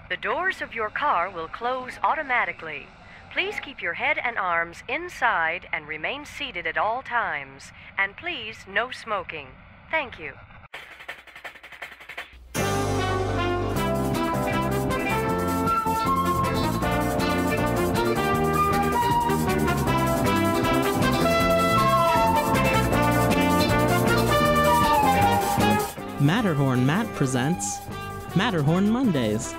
The doors of your car will close automatically. Please keep your head and arms inside and remain seated at all times. And please, no smoking. Thank you. Matterhorn Matt presents Matterhorn Mondays.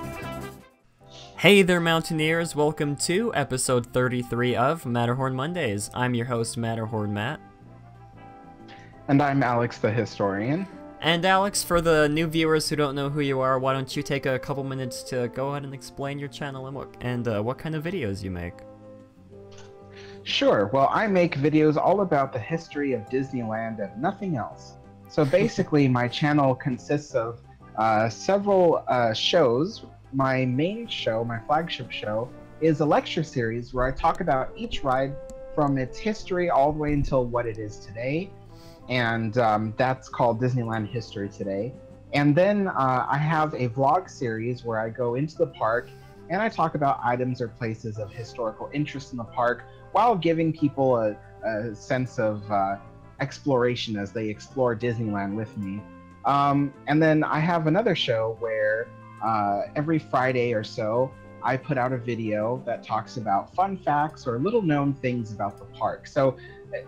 Hey there, Mountaineers! Welcome to episode 33 of Matterhorn Mondays. I'm your host, Matterhorn Matt. And I'm Alex the Historian. And Alex, for the new viewers who don't know who you are, why don't you take a couple minutes to go ahead and explain your channel and what kind of videos you make? Sure. Well, I make videos all about the history of Disneyland and nothing else. So basically, my channel consists of several shows. My main show, my flagship show, is a lecture series where I talk about each ride from its history all the way until what it is today. And that's called Disneyland History Today. And then I have a vlog series where I go into the park and I talk about items or places of historical interest in the park while giving people a sense of exploration as they explore Disneyland with me. And then I have another show where every Friday or so I put out a video that talks about fun facts or little known things about the park. So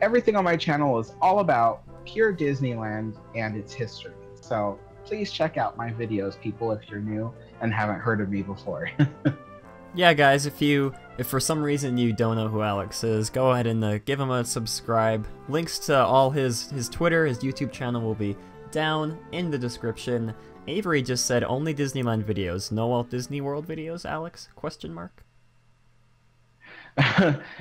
everything on my channel is all about pure Disneyland and its history. So please check out my videos, people, if you're new and haven't heard of me before. Yeah, guys, if for some reason you don't know who Alex is, go ahead and give him a subscribe. Links to all his Twitter, his YouTube channel will be down in the description. Avery just said only Disneyland videos, no Walt Disney World videos, Alex? Question mark.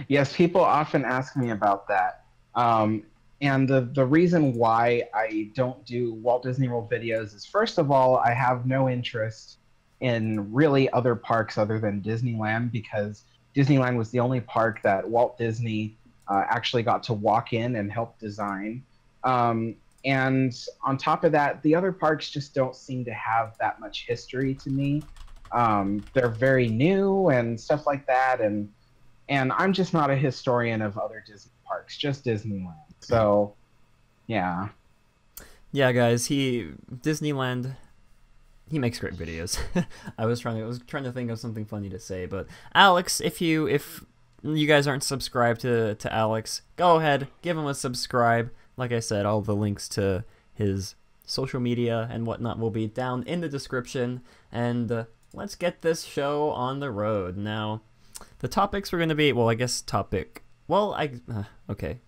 Yes, people often ask me about that. And the reason why I don't do Walt Disney World videos is, first of all, I have no interest in really other parks other than Disneyland, because Disneyland was the only park that Walt Disney actually got to walk in and help design. And on top of that, the other parks just don't seem to have that much history to me. They're very new and stuff like that, and I'm just not a historian of other Disney parks, just Disneyland. So, yeah. Yeah, guys, Disneyland, he makes great videos. I was trying to think of something funny to say, but Alex, if you guys aren't subscribed to Alex, go ahead, give him a subscribe. Like I said, all the links to his social media and whatnot will be down in the description. And let's get this show on the road. Now, the topics we're going to be,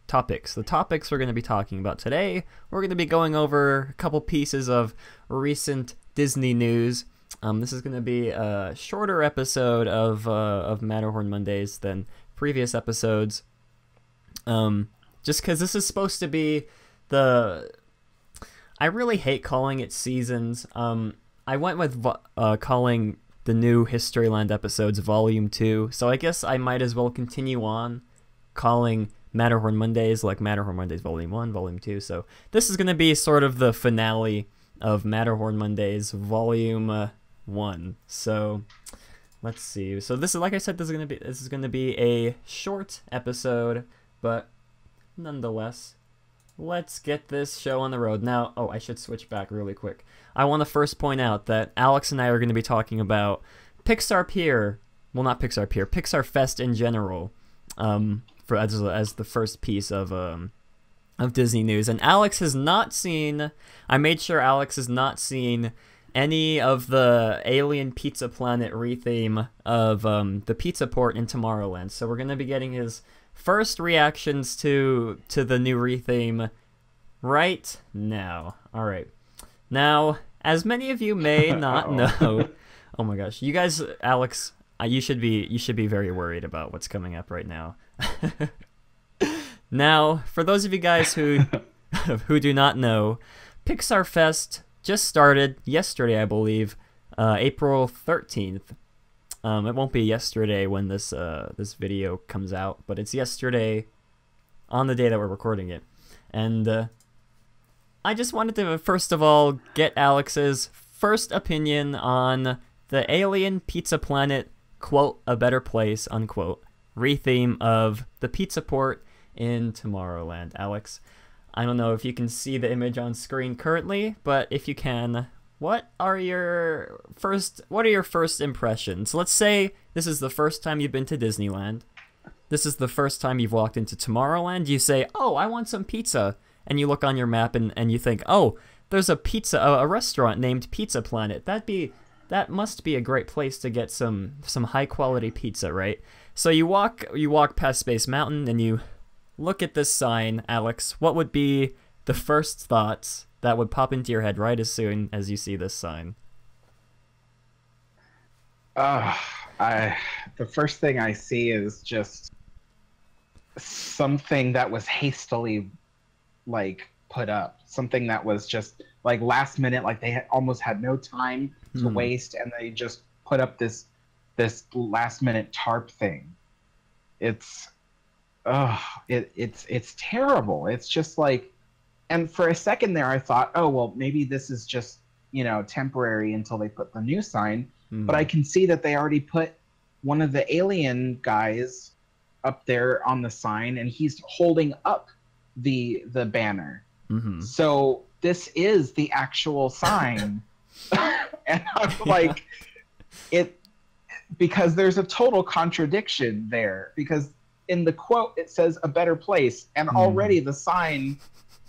topics. The topics we're going to be talking about today, we're going to be going over a couple pieces of recent Disney news. This is going to be a shorter episode of Matterhorn Mondays than previous episodes. Just because this is supposed to be I really hate calling it seasons. I went with calling the new Historyland episodes Volume 2, so I guess I might as well continue on calling Matterhorn Mondays like Matterhorn Mondays Volume 1, Volume 2. So this is going to be sort of the finale of Matterhorn Mondays Volume 1. So let's see. So this is, like I said, this is going to be a short episode, but nonetheless, let's get this show on the road. Now, I should switch back really quick. I want to first point out that Alex and I are going to be talking about Pixar Fest in general, as the first piece of Disney news. And Alex has not seen, I made sure Alex has not seen any of the Alien Pizza Planet retheme of the Pizza Port in Tomorrowland. So we're going to be getting his first reactions to the new retheme right now. All right. Now, as many of you may not know, oh my gosh, you guys, Alex, you should be very worried about what's coming up right now. Now, for those of you guys who do not know, Pixar Fest just started yesterday, I believe, April 13th. It won't be yesterday when this video comes out, but it's yesterday on the day that we're recording it. And I just wanted to first of all get Alex's first opinion on the Alien Pizza Planet, quote, a better place, unquote, retheme of the pizza port in Tomorrowland. Alex, I don't know if you can see the image on screen currently, but if you can, what are your first impressions? Let's say this is the first time you've been to Disneyland. This is the first time you've walked into Tomorrowland. You say, "Oh, I want some pizza." And you look on your map and you think, "Oh, there's a restaurant named Pizza Planet. That must be a great place to get some high quality pizza, right?" So you walk past Space Mountain and you look at this sign. Alex, what would be the first thoughts that would pop into your head right as soon as you see this sign? The first thing I see is just something that was hastily like put up, something that was just like last minute, like they almost had no time to waste, and they just put up this last minute tarp thing. It's terrible. It's just like, and for a second there I thought, oh well, maybe this is just, you know, temporary until they put the new sign. But I can see that they already put one of the alien guys up there on the sign, and he's holding up the banner. So this is the actual sign. And I'm like, because there's a total contradiction there, because in the quote it says a better place, and already the sign,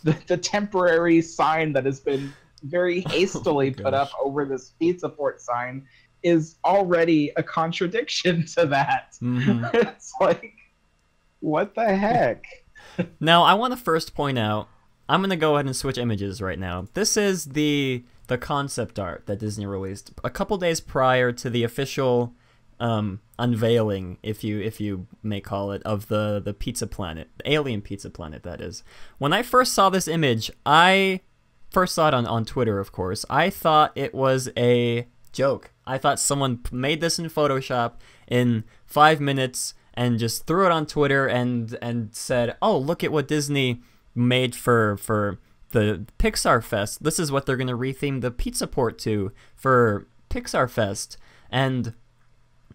the temporary sign that has been very hastily put up over this pizza port sign is already a contradiction to that. It's like, what the heck? Now, I want to first point out, I'm going to go ahead and switch images right now. This is the concept art that Disney released a couple days prior to the official unveiling, if you may call it, of the Pizza Planet, the Alien Pizza Planet, that is. When I first saw this image, I first saw it on Twitter, of course. I thought it was a joke. I thought someone made this in Photoshop in 5 minutes and just threw it on Twitter and said, "Oh, look at what Disney made for the Pixar Fest. This is what they're going to retheme the pizza port to for Pixar Fest." And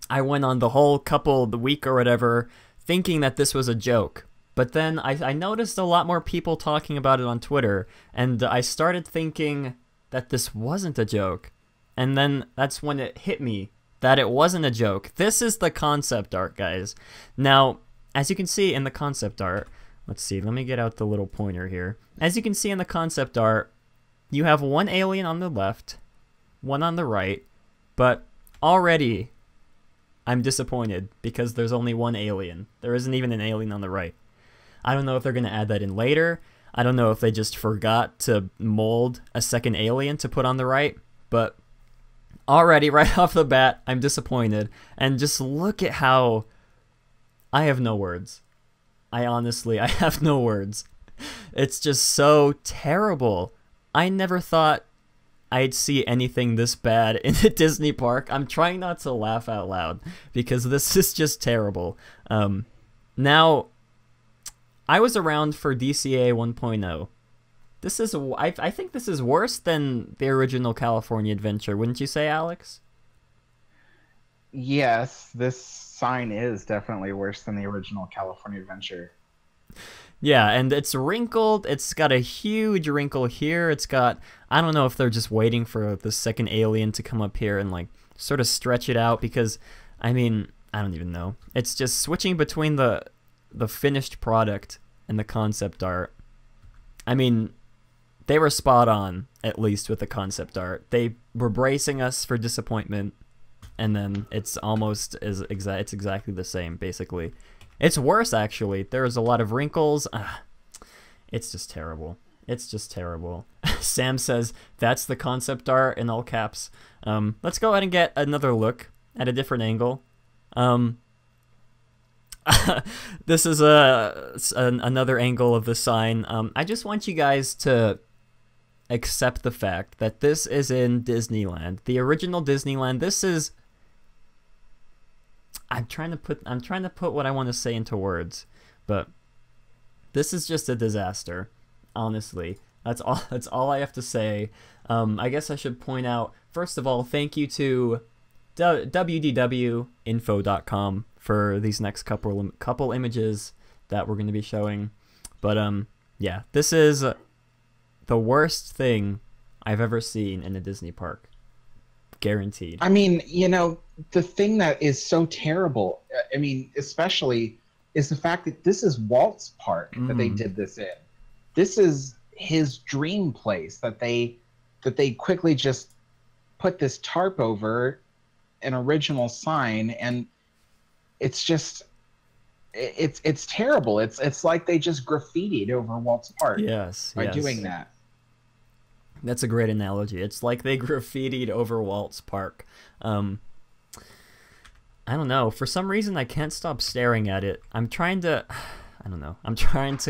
I went on the week or whatever thinking that this was a joke. But then I noticed a lot more people talking about it on Twitter, and I started thinking that this wasn't a joke. And then that's when it hit me that it wasn't a joke. This is the concept art, guys. Now, as you can see in the concept art, let's see, let me get out the little pointer here. As you can see in the concept art, you have one alien on the left, one on the right, but already I'm disappointed because there's only one alien. There isn't even an alien on the right. I don't know if they're going to add that in later. I don't know if they just forgot to mold a second alien to put on the right, but already, right off the bat, I'm disappointed. And just look at how... I have no words. I have no words. It's just so terrible. I never thought I'd see anything this bad in a Disney park. I'm trying not to laugh out loud because this is just terrible. Now, I was around for DCA 1.0. I think this is worse than the original California Adventure, wouldn't you say, Alex? Yes, this sign is definitely worse than the original California Adventure. Yeah, and it's wrinkled. It's got a huge wrinkle here. It's got, I don't know if they're just waiting for the second alien to come up here and like sort of stretch it out, because, I mean, I don't even know. It's just switching between the finished product and the concept art. I mean, they were spot on, at least with the concept art. They were bracing us for disappointment, and then it's almost it's exactly the same, basically. It's worse, actually. There's a lot of wrinkles. It's just terrible. It's just terrible. Sam says, that's the concept art in all caps. Let's go ahead and get another look at a different angle. This is another angle of the sign. I just want you guys to accept the fact that this is in Disneyland, the original Disneyland. This is, I'm trying to put what I want to say into words, but this is just a disaster. Honestly, that's all I have to say. I guess I should point out, first of all, thank you to wdwinfo.com for these next couple images that we're going to be showing. But yeah, this is the worst thing I've ever seen in a Disney park. Guaranteed. I mean, the thing that is so terrible, I mean, especially, is the fact that this is Walt's park that they did this in. This is his dream place that they quickly just put this tarp over an original sign, and it's just it's terrible. It's like they just graffitied over Walt's park. By doing that. That's a great analogy. It's like they graffitied over Walt's park. I don't know. For some reason, I can't stop staring at it. I'm trying to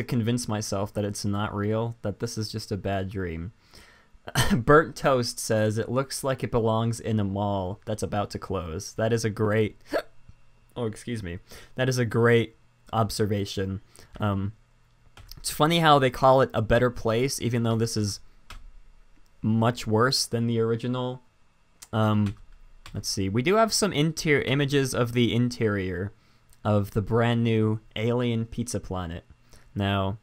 convince myself that it's not real, that this is just a bad dream. Burnt Toast says it looks like it belongs in a mall that's about to close. That is a great... oh, excuse me. That is a great observation. It's funny how they call it a better place, even though this is much worse than the original. Let's see. We do have some images of the interior of the brand new Alien Pizza Planet. Now,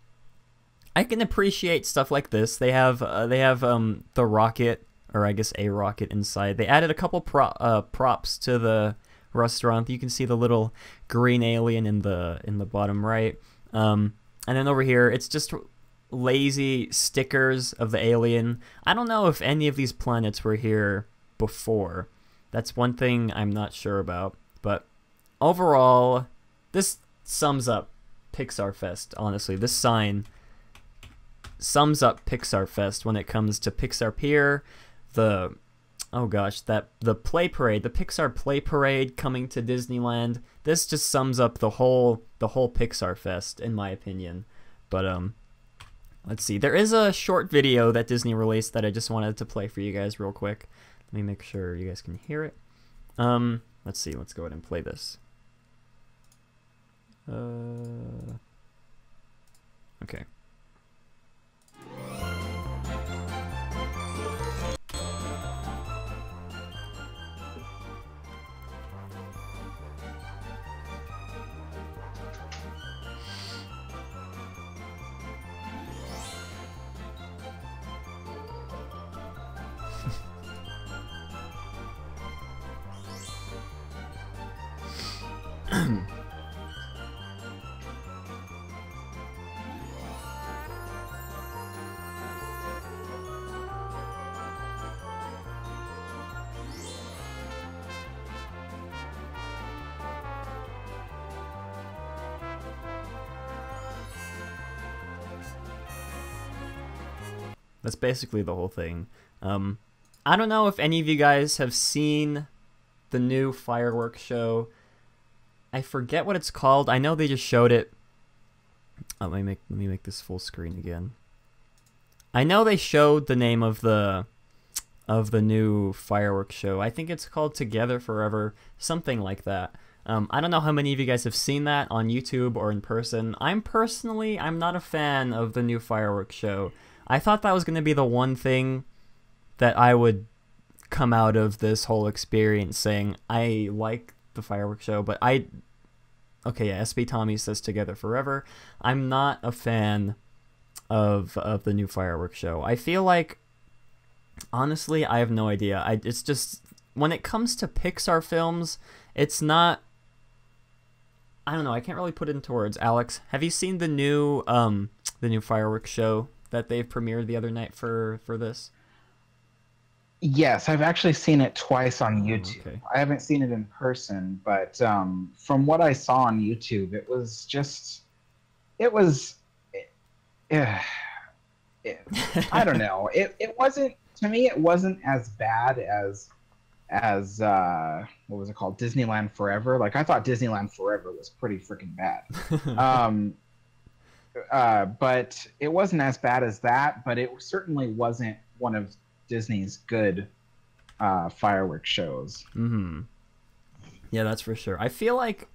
I can appreciate stuff like this. They have the rocket, or I guess a rocket inside. They added a couple props to the restaurant. You can see the little green alien in the bottom right. And then over here, it's just lazy stickers of the alien. I don't know if any of these planets were here before. That's one thing I'm not sure about. But overall, this sums up Pixar Fest, honestly. This sign sums up Pixar Fest when it comes to Pixar Pier, the Play Parade, the Pixar Play Parade coming to Disneyland. This just sums up the whole Pixar Fest, in my opinion. But let's see. There is a short video that Disney released that I just wanted to play for you guys real quick. Let me make sure you guys can hear it. Let's see. Let's go ahead and play this. Okay. That's basically the whole thing. I don't know if any of you guys have seen the new fireworks show. I forget what it's called. I know they just showed it. Let me make this full screen again. I know they showed the name of the new fireworks show. I think it's called Together Forever, something like that. I don't know how many of you guys have seen that on YouTube or in person. I'm not a fan of the new fireworks show. I thought that was going to be the one thing that I would come out of this whole experience saying, I like the fireworks show, but okay, yeah, SB Tommy says Together Forever. I'm not a fan of the new fireworks show. I feel like, honestly, I have no idea. It's just, when it comes to Pixar films, it's not, I don't know, I can't really put it into words. Alex, have you seen the new fireworks show that they've premiered the other night for this? Yes, I've actually seen it twice on YouTube. Okay. I haven't seen it in person, but from what I saw on YouTube, it was I don't know. It wasn't, to me, it wasn't as bad as what was it called? Disneyland Forever. Like, I thought Disneyland Forever was pretty freaking bad. But it wasn't as bad as that, but it certainly wasn't one of Disney's good fireworks shows. Mm-hmm. Yeah, that's for sure. I feel like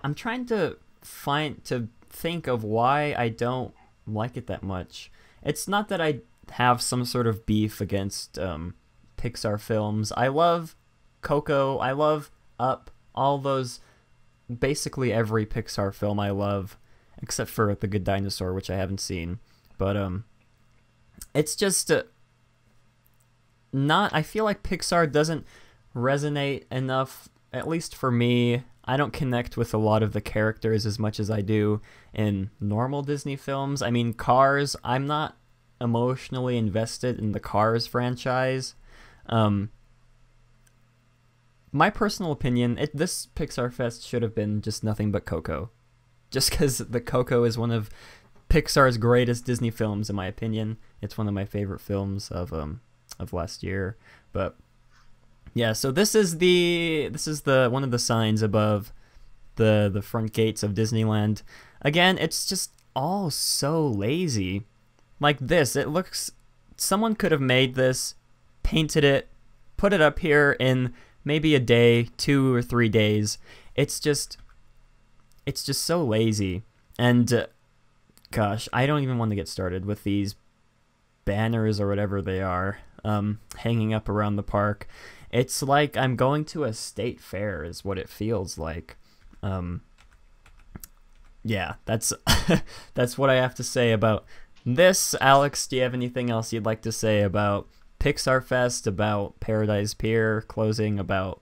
I'm trying to think of why I don't like it that much. It's not that I have some sort of beef against Pixar films. I love Coco. I love Up. All those, basically every Pixar film I love, except for The Good Dinosaur, which I haven't seen. But it's just not. I feel like Pixar doesn't resonate enough, at least for me. I don't connect with a lot of the characters as much as I do in normal Disney films. I mean, Cars, I'm not emotionally invested in the Cars franchise. My personal opinion, this Pixar Fest should have been just nothing but Coco. Just because the Coco is one of Pixar's greatest Disney films, in my opinion. It's one of my favorite films of last year. But yeah, so this is the one of the signs above the front gates of Disneyland. Again, it's just all so lazy. Like this, it looks, someone could have made this, painted it, put it up here in maybe a day, 2 or 3 days. It's just so lazy. And gosh, I don't even want to get started with these banners or whatever they are hanging up around the park. It's like I'm going to a state fair is what it feels like. Yeah, that's that's what I have to say about this. Alex, do you have anything else you'd like to say about Pixar Fest, about Paradise Pier closing, about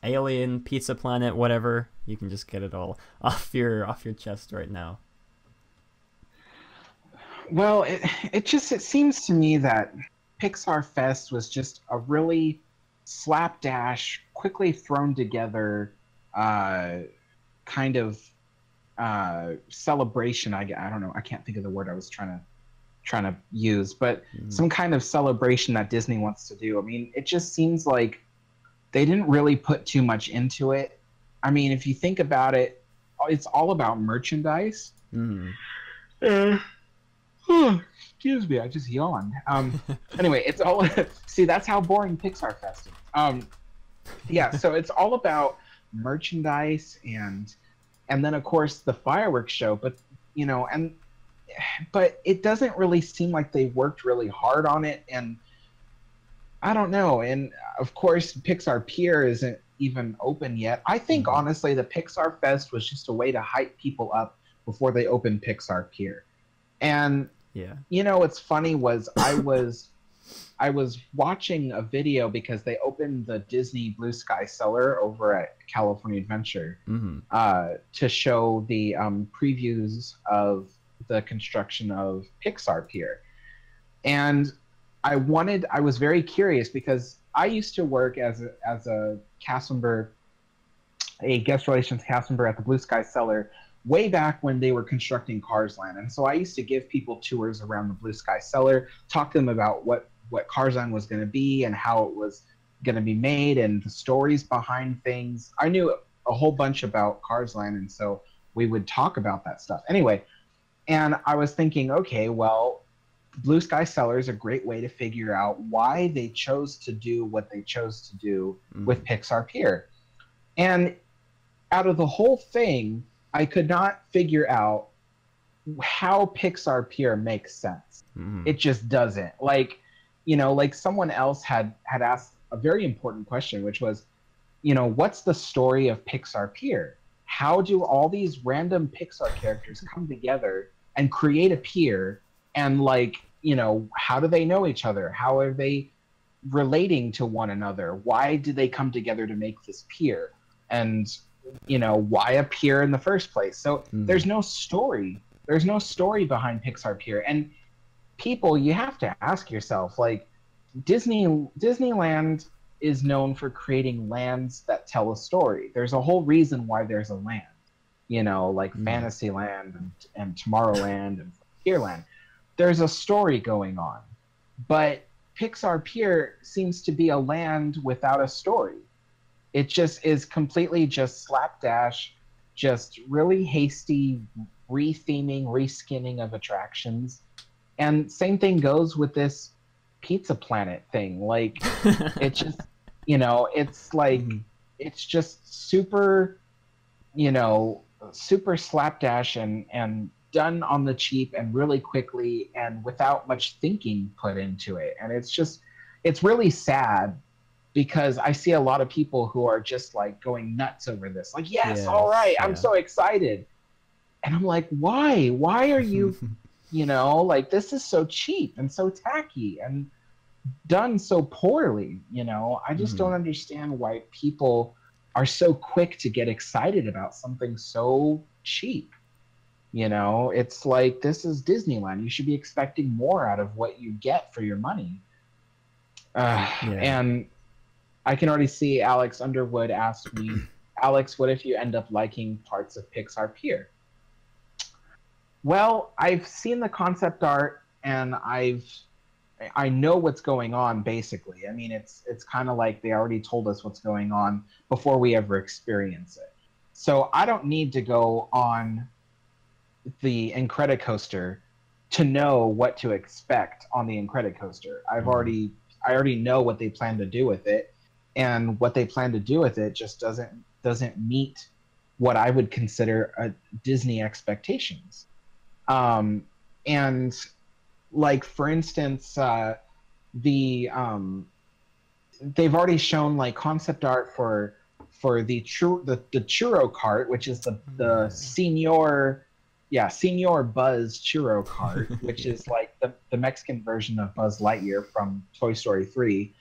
Alien, Pizza Planet, whatever? You can just get it all off your chest right now. Well, it seems to me that Pixar Fest was just a really slapdash, quickly thrown together kind of celebration. I don't know. I can't think of the word I was trying to use, but some kind of celebration that Disney wants to do. I mean, it just seems like they didn't really put too much into it. I mean, if you think about it, it's all about merchandise. Excuse me, I just yawned. Anyway, it's all see, that's how boring Pixar Fest is. Yeah, so it's all about merchandise and then of course the fireworks show, but but it doesn't really seem like they worked really hard on it, and I don't know. And of course Pixar Pier isn't even open yet. I think honestly the Pixar Fest was just a way to hype people up before they opened Pixar Pier. And yeah, what's funny was I was watching a video because they opened the Disney Blue Sky Cellar over at California Adventure to show the previews of the construction of Pixar Pier. And I was very curious because I used to work as a cast member, a guest relations cast member at the Blue Sky Cellar way back when they were constructing Cars Land. And so I used to give people tours around the Blue Sky Cellar, talk to them about what Cars Land was going to be and how it was going to be made and the stories behind things. I knew a whole bunch about Cars Land, and so we would talk about that stuff. Anyway, and I was thinking, okay, well, Blue Sky Cellar is a great way to figure out why they chose to do what they chose to do with Pixar Pier. And out of the whole thing, I could not figure out how Pixar Pier makes sense. It just doesn't. Like someone else had asked a very important question, which was, what's the story of Pixar Pier? How do all these random Pixar characters come together and create a pier? And how do they know each other? How are they relating to one another? Why did they come together to make this pier? And why a pier in the first place? So there's no story. There's no story behind Pixar Pier. And people, you have to ask yourself, Disneyland is known for creating lands that tell a story. There's a whole reason why there's a land, Fantasyland and Tomorrowland and Frontierland. There's a story going on. But Pixar Pier seems to be a land without a story. It just is completely just slapdash, just really hasty retheming, reskinning of attractions. And same thing goes with this Pizza Planet thing. It's just, it's just super, super slapdash and done on the cheap and really quickly and without much thinking put into it. And it's really sad because I see a lot of people who are just like going nuts over this. Like, yes, all Yes, right, yeah. I'm so excited. And I'm like, why? Why are you, you know, like, this is so cheap and so tacky and done so poorly, you know? I just don't understand why people are so quick to get excited about something so cheap. You know, it's like, this is Disneyland. You should be expecting more out of what you get for your money. And I can already see Alex Underwood asked me, Alex, what if you end up liking parts of Pixar Pier? Well, I've seen the concept art and I know what's going on, basically. I mean, it's kind of like they already told us what's going on before we ever experience it. So I don't need to go on the Incredicoaster to know what to expect on the Incredicoaster. I already know what they plan to do with it, and what they plan to do with it just doesn't meet what I would consider a Disney expectations. And like, for instance, they've already shown like concept art for the churro cart, which is the Senior Buzz churro cart, which is like the Mexican version of Buzz Lightyear from Toy Story 3.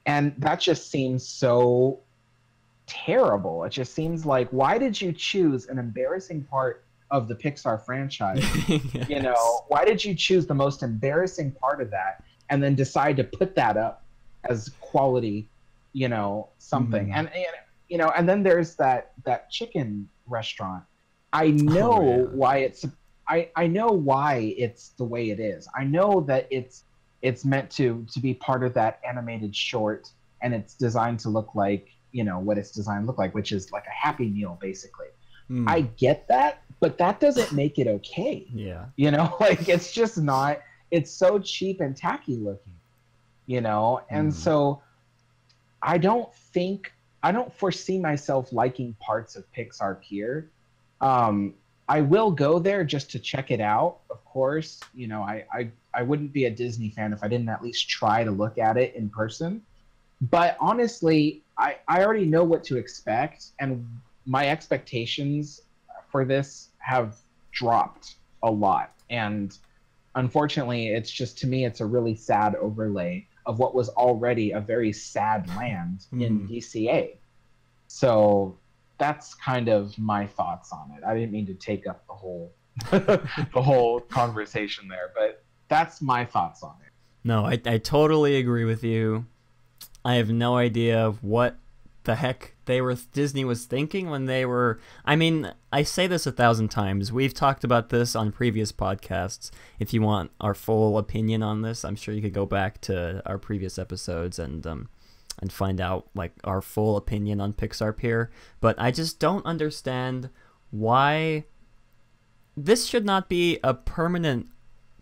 And that just seems so terrible. It just seems like, why did you choose an embarrassing part of the Pixar franchise? Yes. You know, why did you choose the most embarrassing part of that and then decide to put that up as quality, you know, something? And you know, and then there's that chicken restaurant. I know why I know why it's the way it is. I know that it's meant to be part of that animated short, and it's designed to look like, you know, what it's designed to look like, which is like a Happy Meal, basically. I get that, but that doesn't make it okay. Yeah. You know, like, it's just not, it's so cheap and tacky looking, you know? And so I don't foresee myself liking parts of Pixar Pier. I will go there just to check it out, of course. You know, I wouldn't be a Disney fan if I didn't at least try to look at it in person. But honestly, I already know what to expect, and my expectations for this have dropped a lot. And unfortunately, it's just, to me, it's a really sad overlay of what was already a very sad land in DCA. So that's kind of my thoughts on it. I didn't mean to take up the whole the whole conversation there, but that's my thoughts on it. No, I totally agree with you. I have no idea what the heck Disney was thinking when they were... I mean, I say this 1,000 times. We've talked about this on previous podcasts. If you want our full opinion on this, I'm sure you could go back to our previous episodes and find out like our full opinion on Pixar Pier. But I just don't understand why this should not be a permanent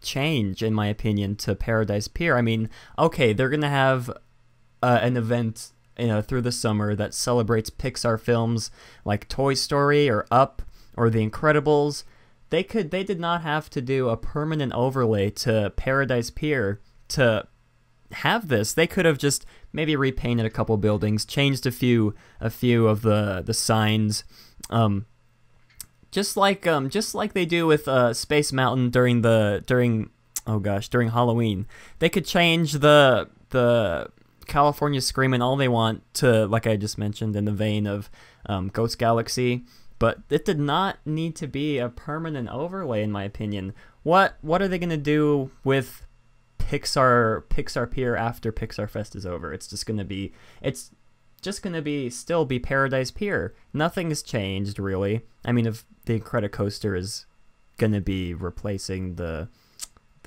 change, in my opinion, to Paradise Pier. I mean, okay, they're gonna have an event, you know, through the summer that celebrates Pixar films like Toy Story or Up or The Incredibles. They did not have to do a permanent overlay to Paradise Pier to have this. They could have just maybe repainted a couple buildings, changed a few of the signs, just like they do with Space Mountain during Halloween. They could change the California Screamin' all they want to, like I just mentioned, in the vein of Ghost Galaxy, but it did not need to be a permanent overlay, in my opinion. What are they gonna do with Pixar Pier after Pixar Fest is over? It's just gonna be still be Paradise Pier. Nothing's changed, really. I mean, if the Incredicoaster is gonna be replacing the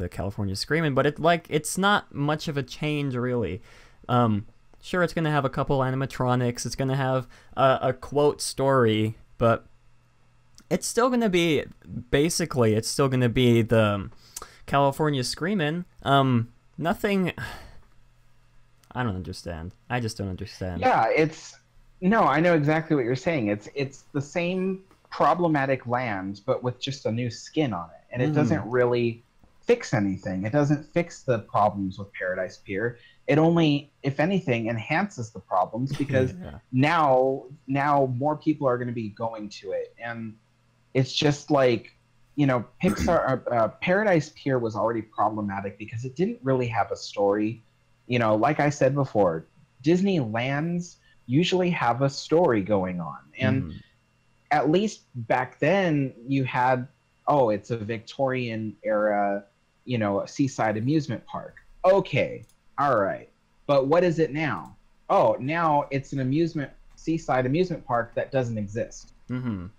California Screamin', but it's not much of a change, really. Sure, it's gonna have a couple animatronics. It's gonna have a quote story, but it's still gonna be the California Screamin'. Nothing. I don't understand. I just don't understand. Yeah, I know exactly what you're saying. It's the same problematic land, but with just a new skin on it, and it doesn't really fix anything. It doesn't fix the problems with Paradise Pier. It only, if anything, enhances the problems because Yeah. now more people are going to be going to it, and it's just like, you know, Pixar Paradise Pier was already problematic because it didn't really have a story. You know, like I said before, Disneylands usually have a story going on, and at least back then you had, oh, it's a Victorian era, you know, seaside amusement park. Okay, all right, but what is it now? Oh, now it's an seaside amusement park that doesn't exist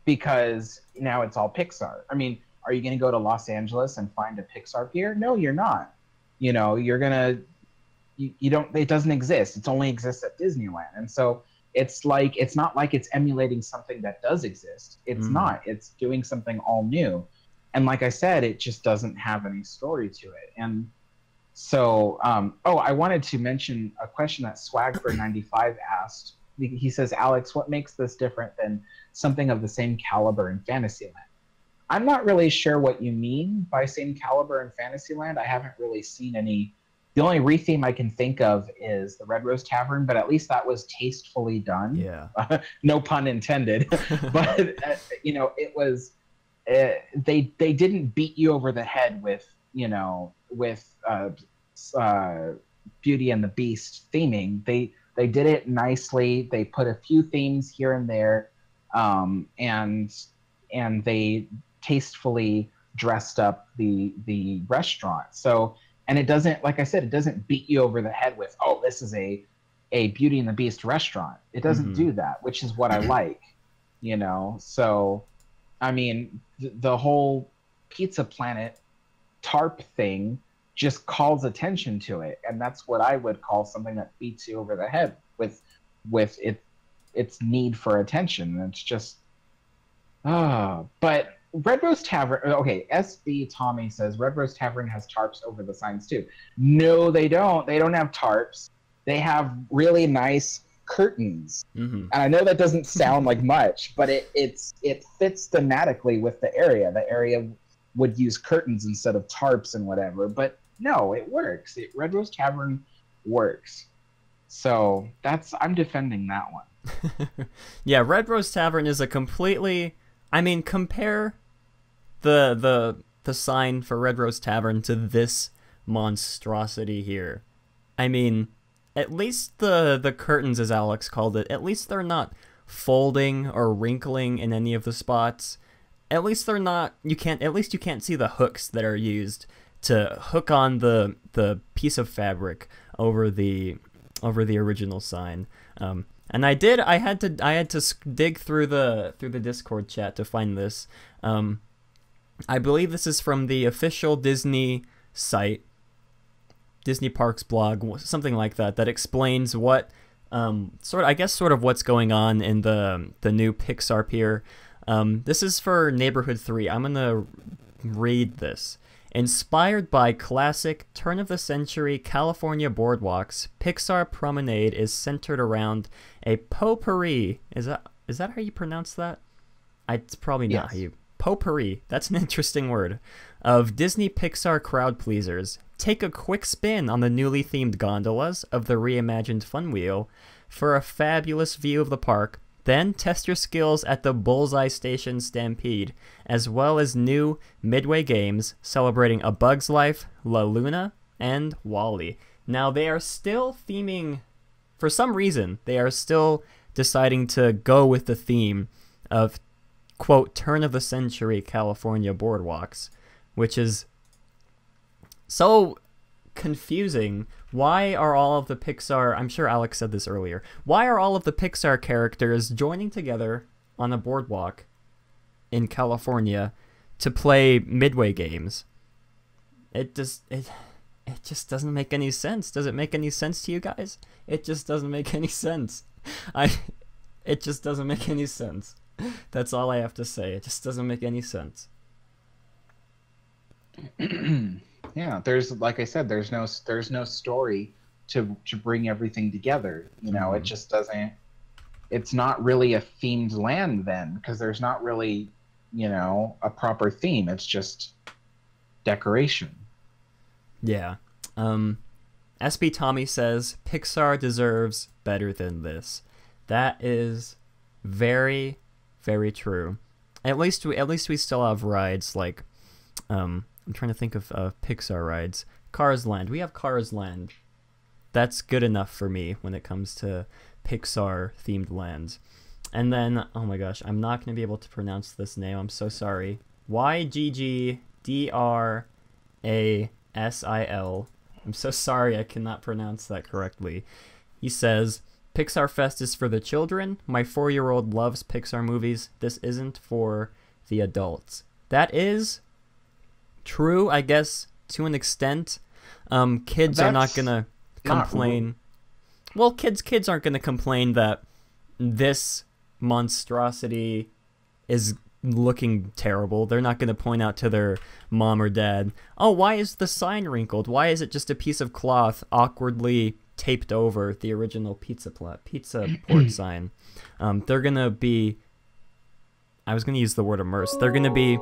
because now it's all Pixar. I mean, are you going to go to Los Angeles and find a Pixar pier? No, you're not. You know, you're gonna, you don't. It doesn't exist. It only exists at Disneyland, and so it's like, it's not like it's emulating something that does exist. It's not. It's doing something all new, and like I said, it just doesn't have any story to it. And so, oh, I wanted to mention a question that Swagford95 asked. He says, Alex, what makes this different than something of the same caliber in Fantasyland? I'm not really sure what you mean by same caliber in Fantasyland. I haven't really seen any. The only retheme I can think of is the Red Rose Tavern, but at least that was tastefully done. Yeah. No pun intended. But, you know, it was, they didn't beat you over the head with, you know, with Beauty and the Beast theming. They did it nicely. They put a few themes here and there, and they tastefully dressed up the restaurant. So, and it doesn't, like I said, it doesn't beat you over the head with, oh, this is a Beauty and the Beast restaurant. It doesn't do that, which is what I like, you know? So, I mean, the whole Pizza Planet tarp thing just calls attention to it. And that's what I would call something that beats you over the head with its need for attention. It's just, but Red Rose Tavern, okay, SB Tommy says Red Rose Tavern has tarps over the signs too. No, they don't. They don't have tarps. They have really nice curtains. And I know that doesn't sound like much, but it fits thematically with the area. The area would use curtains instead of tarps and whatever, but no, it works. Red Rose Tavern works. So I'm defending that one. Yeah, Red Rose Tavern is a completely, I mean, compare the sign for Red Rose Tavern to this monstrosity here. I mean, at least the curtains, as Alex called it, at least they're not folding or wrinkling in any of the spots. At least they're not, at least you can't see the hooks that are used to hook on the piece of fabric over the original sign. And I had to dig through the Discord chat to find this. I believe this is from the official Disney site, Disney Parks blog, something like that, that explains what sort of what's going on in the new Pixar Pier. This is for Neighborhood 3. I'm gonna read this. Inspired by classic turn-of-the-century California boardwalks, Pixar Promenade is centered around a potpourri. Is that how you pronounce that? It's probably not how you... Potpourri. That's an interesting word. Of Disney Pixar crowd pleasers. Take a quick spin on the newly themed gondolas of the reimagined Fun Wheel for a fabulous view of the park. Then test your skills at the Bullseye Station Stampede, as well as new Midway games celebrating A Bug's Life, La Luna, and WALL-E. Now, they are still theming, for some reason, they are still deciding to go with the theme of, quote, turn-of-the-century California boardwalks, which is so confusing. Why are all of the Pixar, I'm sure Alex said this earlier, why are all of the Pixar characters joining together on a boardwalk in California to play Midway games? It just doesn't make any sense. Does it make any sense to you guys? It just doesn't make any sense. It just doesn't make any sense. That's all I have to say. It just doesn't make any sense. Yeah, there's, like I said, there's no story to bring everything together. You know, it just doesn't. It's not really a themed land then, because there's not really, you know, a proper theme. It's just decoration. Yeah. SB Tommy says Pixar deserves better than this. That is very, very true. At least we still have rides like I'm trying to think of Pixar rides. Cars Land. We have Cars Land. That's good enough for me when it comes to Pixar themed lands. And then, oh my gosh, I'm not going to be able to pronounce this name. I'm so sorry. YGGDRASIL. I'm so sorry I cannot pronounce that correctly. He says, Pixar Fest is for the children. My 4-year-old loves Pixar movies. This isn't for the adults. That is true, I guess, to an extent. Kids are not going to complain. Well, kids aren't going to complain that this monstrosity is looking terrible. They're not going to point out to their mom or dad, oh, why is the sign wrinkled? Why is it just a piece of cloth awkwardly taped over the original pizza port sign? They're going to be, I was going to use the word immersed. They're going to be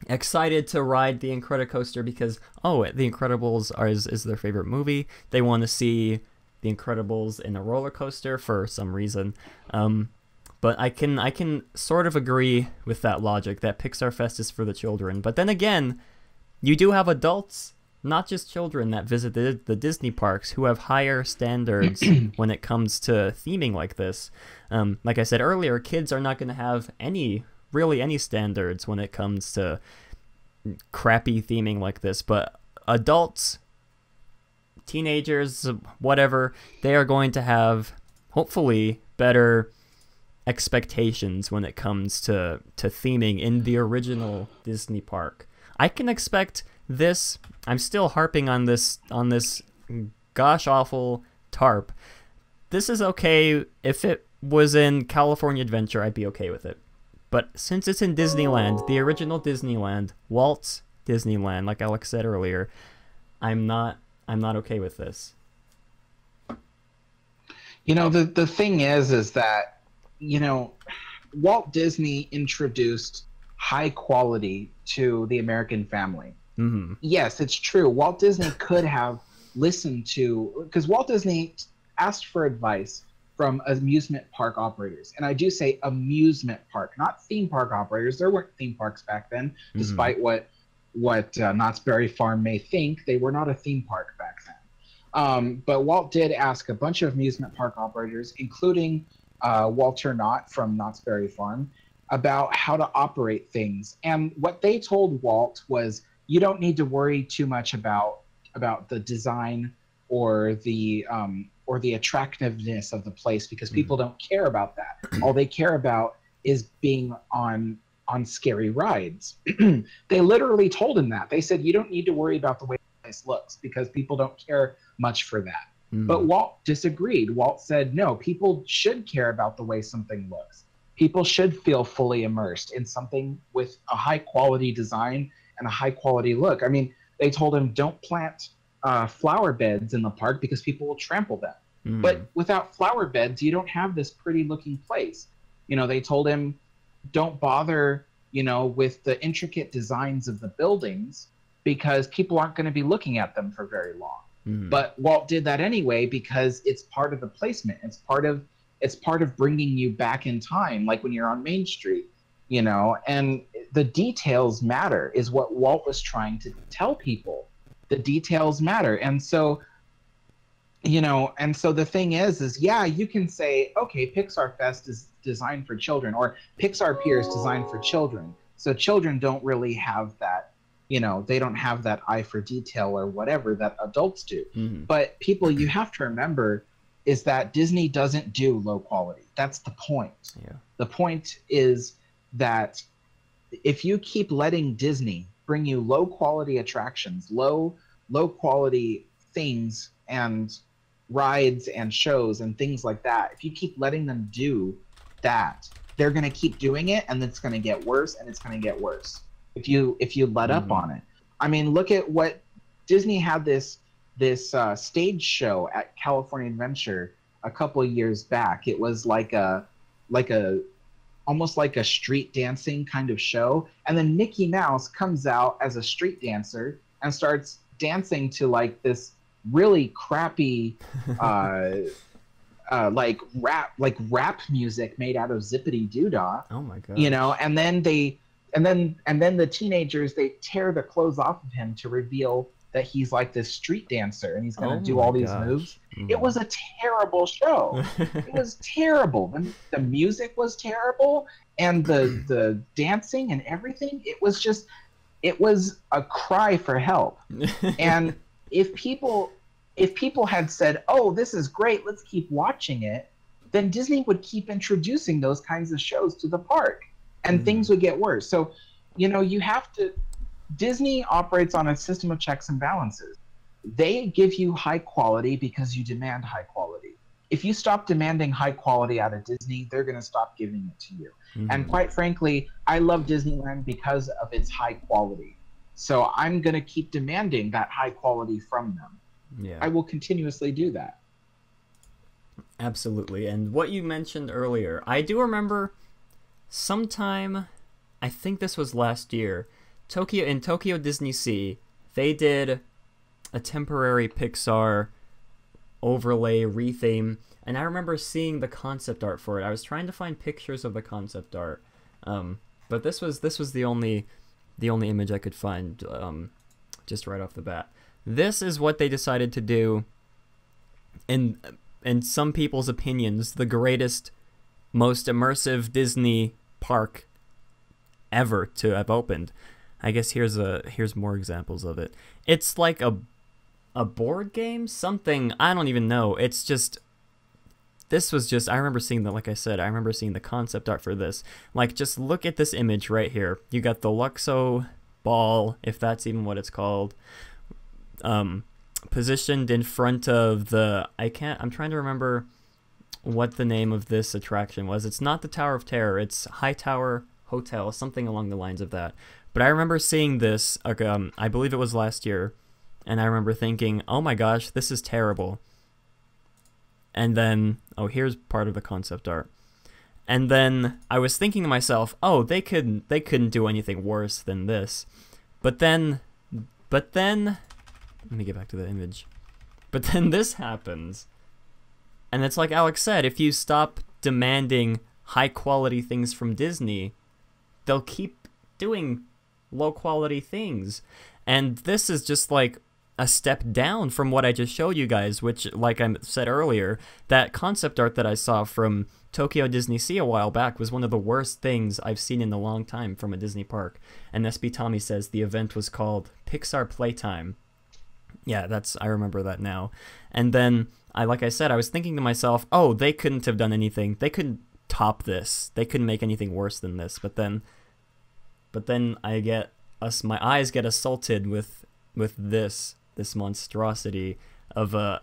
excited to ride the Incredicoaster because, oh, The Incredibles is their favorite movie. They want to see The Incredibles in a roller coaster for some reason. But I can sort of agree with that logic that Pixar Fest is for the children. But then again, you do have adults, not just children, that visit the Disney parks who have higher standards when it comes to theming like this. Like I said earlier, kids are not going to have any standards when it comes to crappy theming like this. But adults, teenagers, whatever, they are going to have, hopefully, better expectations when it comes to theming in the original Disney park. I can expect this. I'm still harping on this gosh awful tarp. This is okay. If it was in California Adventure, I'd be okay with it. But since it's in Disneyland, the original Disneyland, Walt's Disneyland, like Alex said earlier, I'm not okay with this. You know, the thing is that, you know, Walt Disney introduced high quality to the American family. Mm-hmm. Yes, it's true. Walt Disney could have listened to, because Walt Disney asked for advice from amusement park operators. And I do say amusement park, not theme park operators. There weren't theme parks back then, despite what Knott's Berry Farm may think. They were not a theme park back then. But Walt did ask a bunch of amusement park operators, including Walter Knott from Knott's Berry Farm, about how to operate things. And what they told Walt was, you don't need to worry too much about the design or the attractiveness of the place, because people don't care about that. All they care about is being on scary rides. They literally told him that. They said, you don't need to worry about the way the place looks, because people don't care much for that. But Walt disagreed. Walt said, no, people should care about the way something looks. People should feel fully immersed in something with a high quality design and a high quality look. I mean, they told him, don't plant flower beds in the park because people will trample them. But without flower beds, you don't have this pretty looking place. You know, they told him, don't bother, you know, with the intricate designs of the buildings, because people aren't going to be looking at them for very long. But Walt did that anyway, because it's part of the placement. It's part of bringing you back in time, like when you're on Main Street, you know, and the details matter is what Walt was trying to tell people. The details matter. And so, you know, and so the thing is yeah, you can say, okay, Pixar Fest is designed for children, or Pixar Pier is designed for children. So children don't really have that, you know, they don't have that eye for detail or whatever that adults do. But people, you have to remember is that Disney doesn't do low quality. That's the point. Yeah. The point is that if you keep letting Disney bring you low quality attractions, low quality things and rides and shows and things like that, if you keep letting them do that, they're going to keep doing it, and it's going to get worse, and it's going to get worse if you let up on it. I mean, look at what Disney had this stage show at California Adventure a couple of years back. It was like a almost like a street dancing kind of show, and then Mickey Mouse comes out as a street dancer and starts dancing to like this really crappy like rap music made out of zippity doo-dah. Oh my god. You know, and then the teenagers, they tear the clothes off of him to reveal that he's like this street dancer and he's going to do all these moves. It was a terrible show. It was terrible. The music was terrible, and the dancing and everything, it was a cry for help. And if people had said, "Oh, this is great, let's keep watching it," then Disney would keep introducing those kinds of shows to the park, and things would get worse. So, you know, Disney operates on a system of checks and balances. They give you high quality because you demand high quality. If you stop demanding high quality out of Disney, they're going to stop giving it to you. And quite frankly, I love Disneyland because of its high quality. So I'm going to keep demanding that high quality from them. Yeah. I will continuously do that. Absolutely. And what you mentioned earlier, I do remember sometime, I think this was last year, in Tokyo Disney Sea, they did a temporary Pixar overlay retheme, and I remember seeing the concept art for it. I was trying to find pictures of the concept art, but this was the only image I could find, just right off the bat. This is what they decided to do, in some people's opinions, the greatest, most immersive Disney park ever to have opened. I guess here's more examples of it. It's like a board game, something, I don't even know. It's just, this was just, I remember seeing like I said, I remember seeing the concept art for this. Like, just look at this image right here. You got the Luxo ball, if that's even what it's called, positioned in front of the, I'm trying to remember what the name of this attraction was. It's not the Tower of Terror, it's High Tower Hotel, something along the lines of that. But I remember seeing this, I believe it was last year, and I remember thinking, oh my gosh, this is terrible. And then, oh, here's part of the concept art. And then I was thinking to myself, oh, they couldn't do anything worse than this. But then, let me get back to the image. But then this happens. And it's like Alex said, if you stop demanding high quality things from Disney, they'll keep doing low quality things. And this is just like a step down from what I just showed you guys, which, like I said earlier, that concept art that I saw from Tokyo Disney Sea a while back was one of the worst things I've seen in a long time from a Disney park. And SB Tommy says the event was called Pixar Playtime. Yeah, I remember that now. And then, like I said, I was thinking to myself, oh, they couldn't have done anything. They couldn't top this. They couldn't make anything worse than this. But then my eyes get assaulted with this monstrosity of a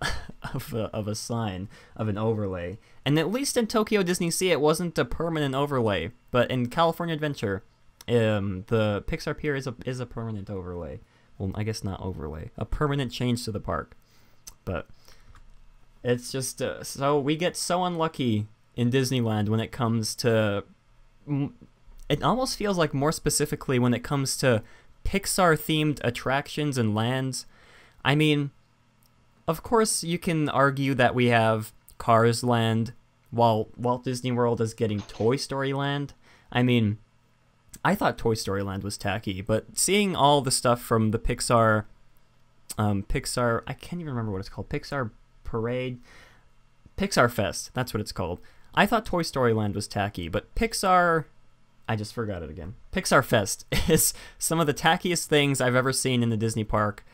sign, of an overlay. And at least in Tokyo Disney Sea, it wasn't a permanent overlay. But in California Adventure, the Pixar Pier is a permanent overlay. Well, I guess not overlay, a permanent change to the park. But it's just so we get so unlucky in Disneyland when it comes to. It almost feels like more specifically when it comes to Pixar-themed attractions and lands. I mean, of course you can argue that we have Cars Land while Walt Disney World is getting Toy Story Land. I mean, I thought Toy Story Land was tacky, but seeing all the stuff from the Pixar, I can't even remember what it's called, Pixar Fest, that's what it's called. I thought Toy Story Land was tacky, but Pixar, I just forgot it again. Pixar Fest is some of the tackiest things I've ever seen in the Disney park,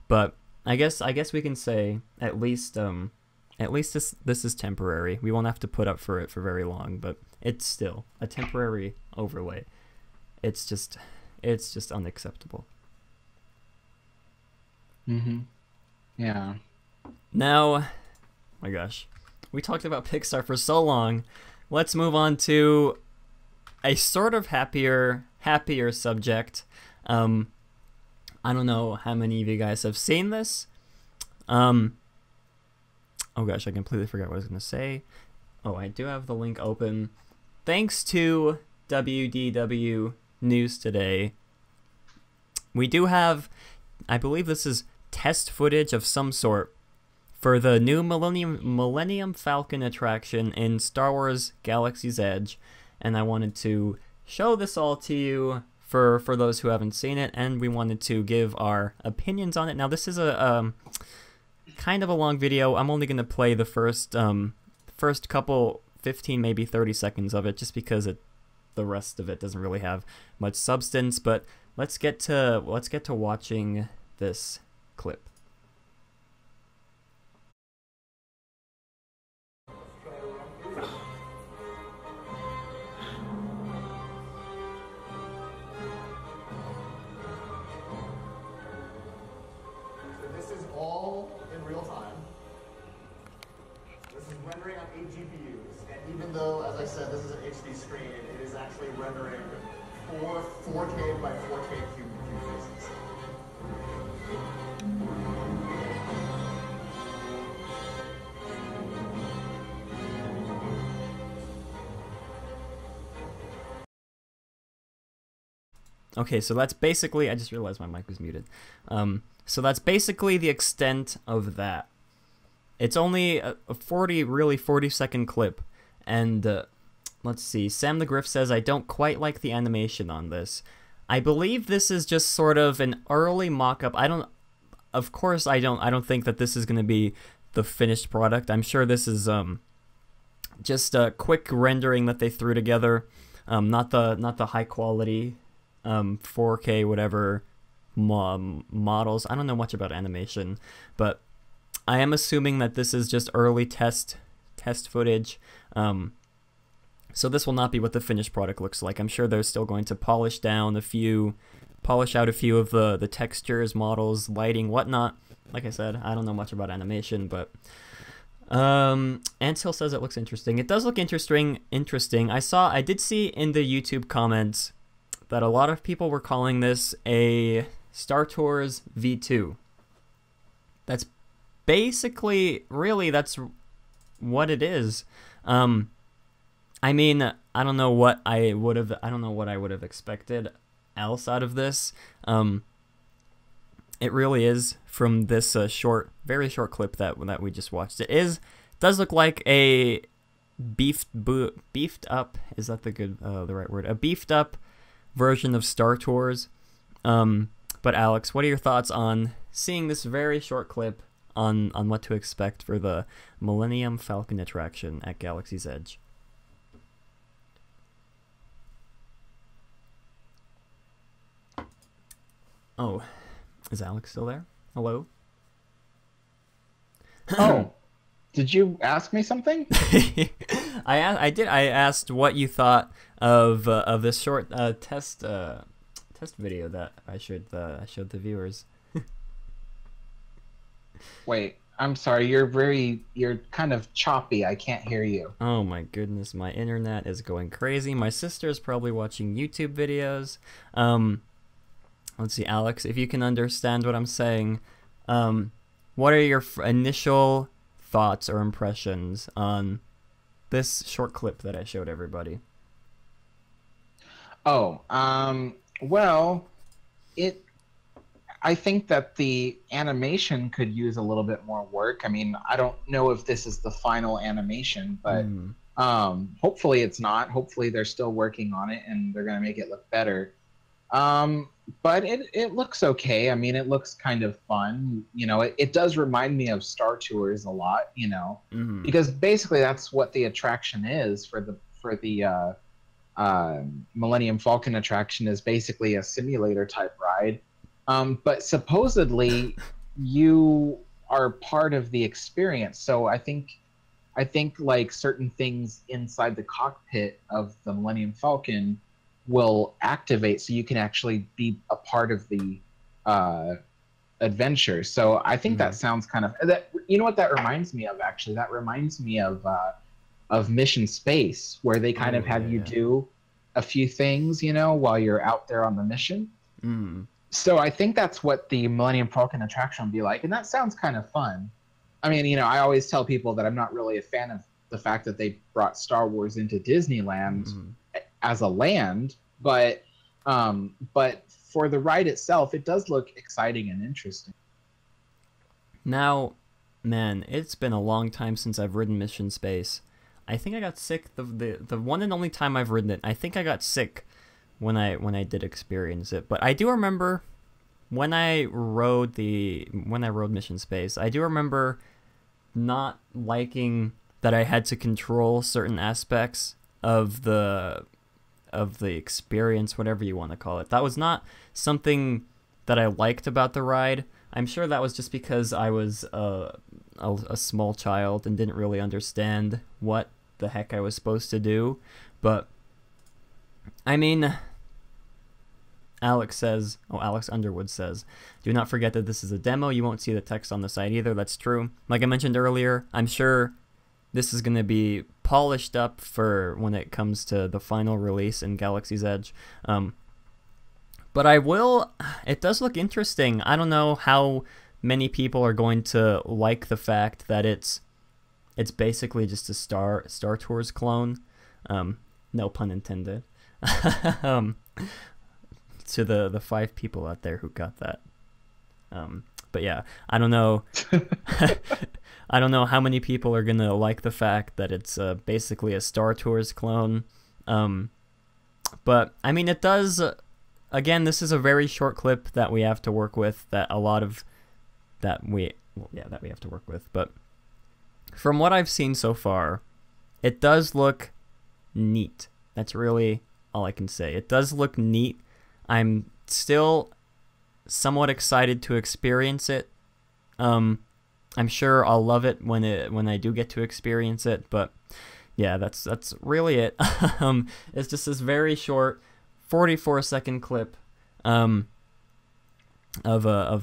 but I guess we can say at least this is temporary. We won't have to put up for it for very long, but it's still a temporary overlay. It's just unacceptable. Yeah. Now, my gosh, we talked about Pixar for so long. Let's move on to a sort of happier subject. I don't know how many of you guys have seen this. Oh gosh, I completely forgot what I was going to say. Oh, I do have the link open. Thanks to WDW News Today, we do have, I believe this is test footage of some sort for the new Millennium Falcon attraction in Star Wars Galaxy's Edge, and I wanted to show this all to you for those who haven't seen it, and we wanted to give our opinions on it. Now, this is a kind of a long video. I'm only going to play the first couple 15, maybe 30 seconds of it, just because the rest of it doesn't really have much substance. But let's get to watching this clip. This is all in real time. This is rendering on 8 GPUs, and even though, as I said, this is an HD screen, it is actually rendering 4K by 4K cube faces. Okay, so that's basically, I just realized my mic was muted. So that's basically the extent of that. It's only a 40-second clip. And let's see, Sam the Griff says, I don't quite like the animation on this. I believe this is just sort of an early mock-up. Of course I don't think that this is going to be the finished product. I'm sure this is just a quick rendering that they threw together. Not the high quality 4K whatever models. I don't know much about animation, but I am assuming that this is just early test footage. So this will not be what the finished product looks like. I'm sure they're still going to polish out a few of the textures, models, lighting, whatnot. Like I said, I don't know much about animation, but Anthill says it looks interesting. It does look interesting. I did see in the YouTube comments that a lot of people were calling this a Star Tours V2. That's basically, really, that's what it is. I mean, I don't know what I would have expected else out of this. It really is, from this very short clip that we just watched. Does look like a beefed up, is that the right word? A beefed up version of Star Tours. But Alex, what are your thoughts on seeing this very short clip on what to expect for the Millennium Falcon attraction at Galaxy's Edge? Oh, is Alex still there? Hello? Oh, did you ask me something? I did. I asked what you thought of this short test video that I showed the viewers. Wait, I'm sorry. You're kind of choppy. I can't hear you. Oh my goodness, my internet is going crazy. My sister's probably watching YouTube videos. Let's see, Alex, if you can understand what I'm saying, what are your initial thoughts or impressions on this short clip that I showed everybody? Oh, well, I think that the animation could use a little bit more work. I mean, I don't know if this is the final animation, but hopefully it's not. Hopefully they're still working on it and they're going to make it look better. But it looks okay. I mean, it looks kind of fun. You know, it does remind me of Star Tours a lot, you know, because basically that's what the attraction is for the Millennium Falcon attraction, is basically a simulator type ride. But supposedly you are part of the experience. So I think like certain things inside the cockpit of the Millennium Falcon will activate, so you can actually be a part of the adventure. So I think that sounds kind of you know what that reminds me of, actually? That reminds me of Mission Space, where they kind of have you do a few things, you know, while you're out there on the mission. So I think that's what the Millennium Falcon attraction will be like, and that sounds kind of fun. I mean, you know, I always tell people that I'm not really a fan of the fact that they brought Star Wars into Disneyland as a land, but for the ride itself, it does look exciting and interesting. Now, man, it's been a long time since I've ridden Mission Space. I think I got sick the one and only time I've ridden it. I think I got sick when I did experience it. But I do remember when I rode Mission Space, I do remember not liking that I had to control certain aspects of the experience, whatever you want to call it. That was not something that I liked about the ride. I'm sure that was just because I was a small child and didn't really understand what the heck I was supposed to do. But I mean, Alex Underwood says, do not forget that this is a demo. You won't see the text on the side either. That's true. Like I mentioned earlier, I'm sure this is going to be polished up for when it comes to the final release in Galaxy's Edge. But it does look interesting. I don't know how many people are going to like the fact that it's basically just a Star Tours clone. No pun intended. To the 5 people out there who got that. But yeah, I don't know. I don't know how many people are gonna like the fact that it's basically a Star Tours clone. But I mean, it does. Again, this is a very short clip that we have to work with. That we have to work with. But from what I've seen so far, it does look neat. That's really all I can say. It does look neat. I'm still somewhat excited to experience it. I'm sure I'll love it when I do get to experience it. But yeah, that's really it. It's just this very short 44-second clip of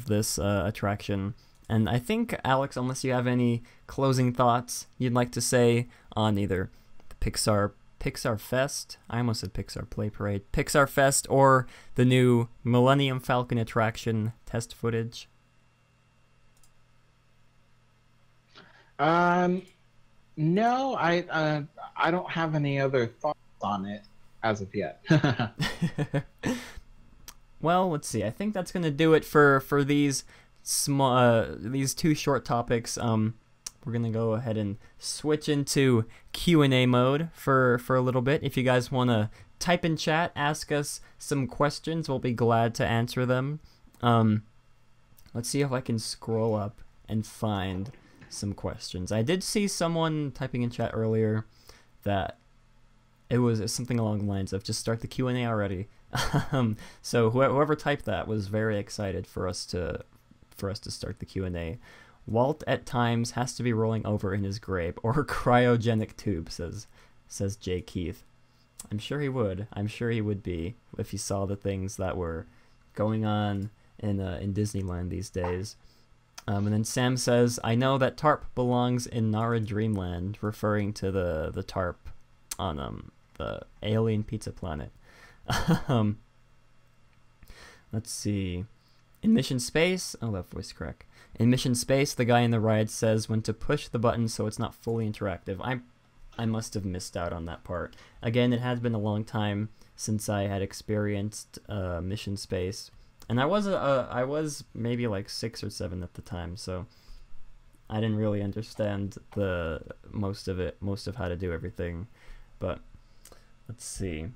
this attraction. And I think, Alex, unless you have any closing thoughts you'd like to say on either the Pixar Fest, I almost said Pixar Play Parade, Pixar Fest, or the new Millennium Falcon attraction test footage. No, I don't have any other thoughts on it as of yet. Well, let's see. I think that's gonna do it for these these 2 short topics. We're gonna go ahead and switch into Q&A mode for a little bit. If you guys want to type in chat, ask us some questions, we'll be glad to answer them. Let's see if I can scroll up and find some questions. I did see someone typing in chat earlier that it was something along the lines of just start the Q&A already. So whoever typed that was very excited for us to start the Q&A. Walt at times has to be rolling over in his grave or cryogenic tube, says Jay Keith. I'm sure he would. I'm sure he would be if he saw the things that were going on in Disneyland these days. And then Sam says, I know that tarp belongs in Nara Dreamland, referring to the tarp on the Alien Pizza Planet. Let's see. In Mission Space, oh, that voice crack. In Mission Space, the guy in the ride says when to push the button so it's not fully interactive. I must have missed out on that part. Again, it has been a long time since I had experienced Mission Space, and I was maybe like 6 or 7 at the time, so I didn't really understand most of how to do everything. But let's see.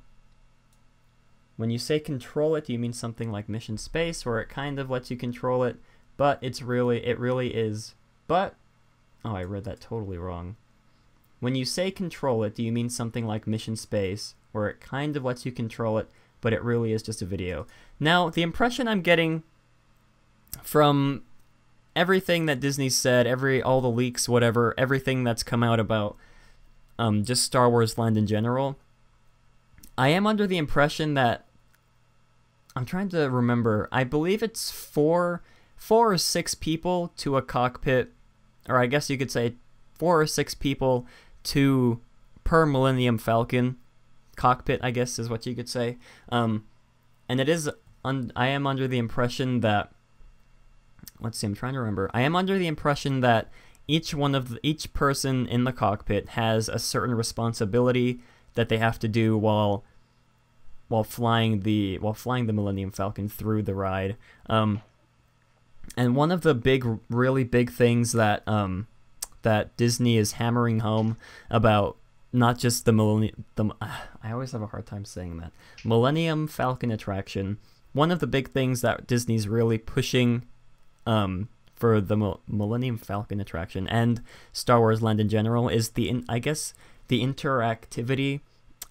When you say control it, do you mean something like Mission Space, where it kind of lets you control it, but it really is. But oh, I read that totally wrong. When you say control it, do you mean something like Mission Space, where it kind of lets you control it, but it really is just a video? Now, the impression I'm getting from everything that Disney said, all the leaks, whatever, everything that's come out about just Star Wars Land in general, I am under the impression that, I'm trying to remember, I believe it's 4 or 6 people to a cockpit, or I guess you could say 4 or 6 people per Millennium Falcon cockpit, I guess is what you could say. And it is, I am under the impression that, let's see, I'm trying to remember. I am under the impression that each person in the cockpit has a certain responsibility that they have to do while flying the Millennium Falcon through the ride. And one of the really big things that that Disney is hammering home about not just I always have a hard time saying that, Millennium Falcon attraction. One of the big things that Disney's really pushing for the Millennium Falcon attraction and Star Wars Land in general is the interactivity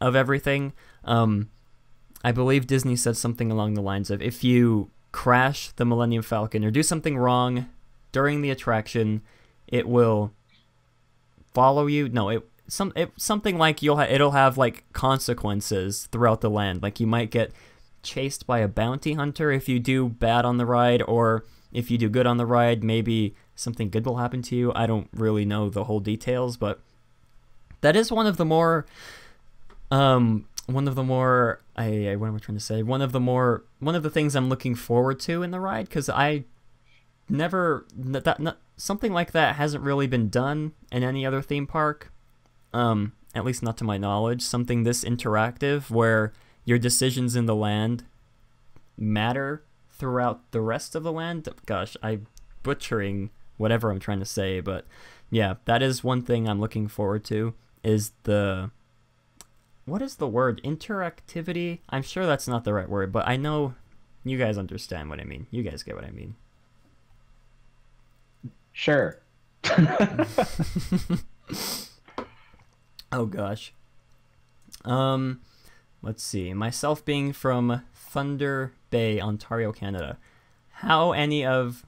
of everything. I believe Disney said something along the lines of, if you crash the Millennium Falcon or do something wrong during the attraction, it will follow you. No, something like it'll have like consequences throughout the land. Like you might get chased by a bounty hunter if you do bad on the ride, or if you do good on the ride, maybe something good will happen to you. I don't really know the whole details, but that is one of the more one of the things I'm looking forward to in the ride, because something like that hasn't really been done in any other theme park, at least not to my knowledge. Something this interactive where your decisions in the land matter throughout the rest of the land. Gosh, I'm butchering whatever I'm trying to say, but yeah, that is one thing I'm looking forward to, is what is the word? Interactivity? I'm sure that's not the right word, but I know you guys understand what I mean. You guys get what I mean. Sure. Oh gosh. Let's see. Myself being from Thunder Bay, Ontario, Canada. How any of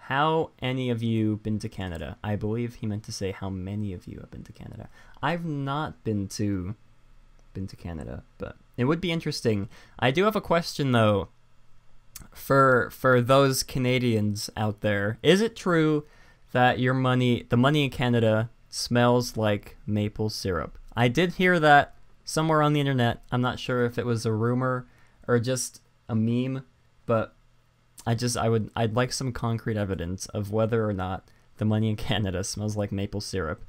you been to Canada? I believe he meant to say how many of you have been to Canada. I've not been to Canada, but it would be interesting. I do have a question though. For those Canadians out there, is it true that the money in Canada smells like maple syrup? I did hear that somewhere on the internet. I'm not sure if it was a rumor or just a meme, but I'd like some concrete evidence of whether or not the money in Canada smells like maple syrup.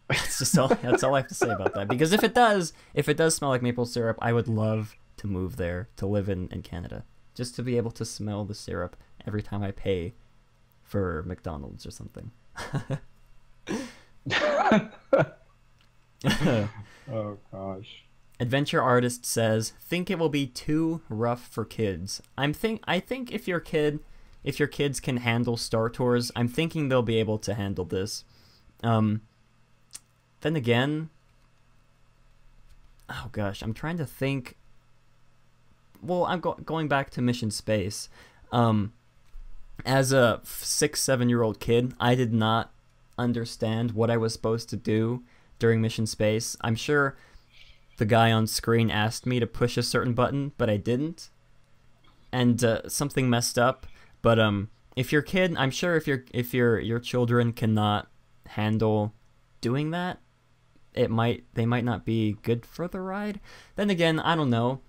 That's all I have to say about that. Because if it does smell like maple syrup, I would love to move there, to live in Canada, just to be able to smell the syrup every time I pay for McDonald's or something. Oh gosh. Adventure Artist says, think it will be too rough for kids. I think if your kids can handle Star Tours, I'm thinking they'll be able to handle this. Then again, oh gosh, I'm trying to think. Well, I'm going back to Mission Space. As a 6-7-year-old kid, I did not understand what I was supposed to do during Mission Space. I'm sure the guy on screen asked me to push a certain button, but I didn't, and something messed up. But if your kid, I'm sure if your children cannot handle doing that, they might not be good for the ride. Then again, I don't know,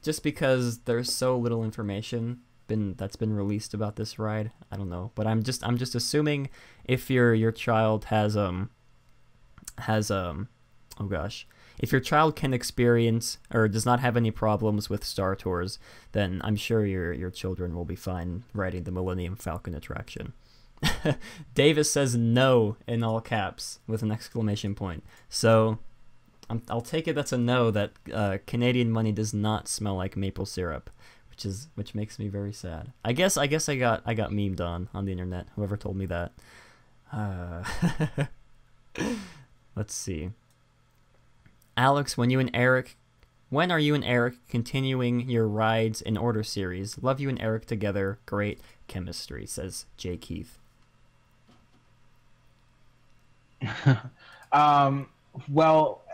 just because there's so little information that's been released about this ride. I don't know, but I'm just assuming if your child has oh gosh, if your child can experience or does not have any problems with Star Tours, then I'm sure your children will be fine riding the Millennium Falcon attraction. Davis says no in all caps with an exclamation point. So I'll take it that's a no, that Canadian money does not smell like maple syrup, which makes me very sad. I guess I got memed on the internet, whoever told me that. Let's see. Alex, when are you and Eric continuing your Rides in Order series? Love you and Eric together. Great chemistry, says Jay Keith.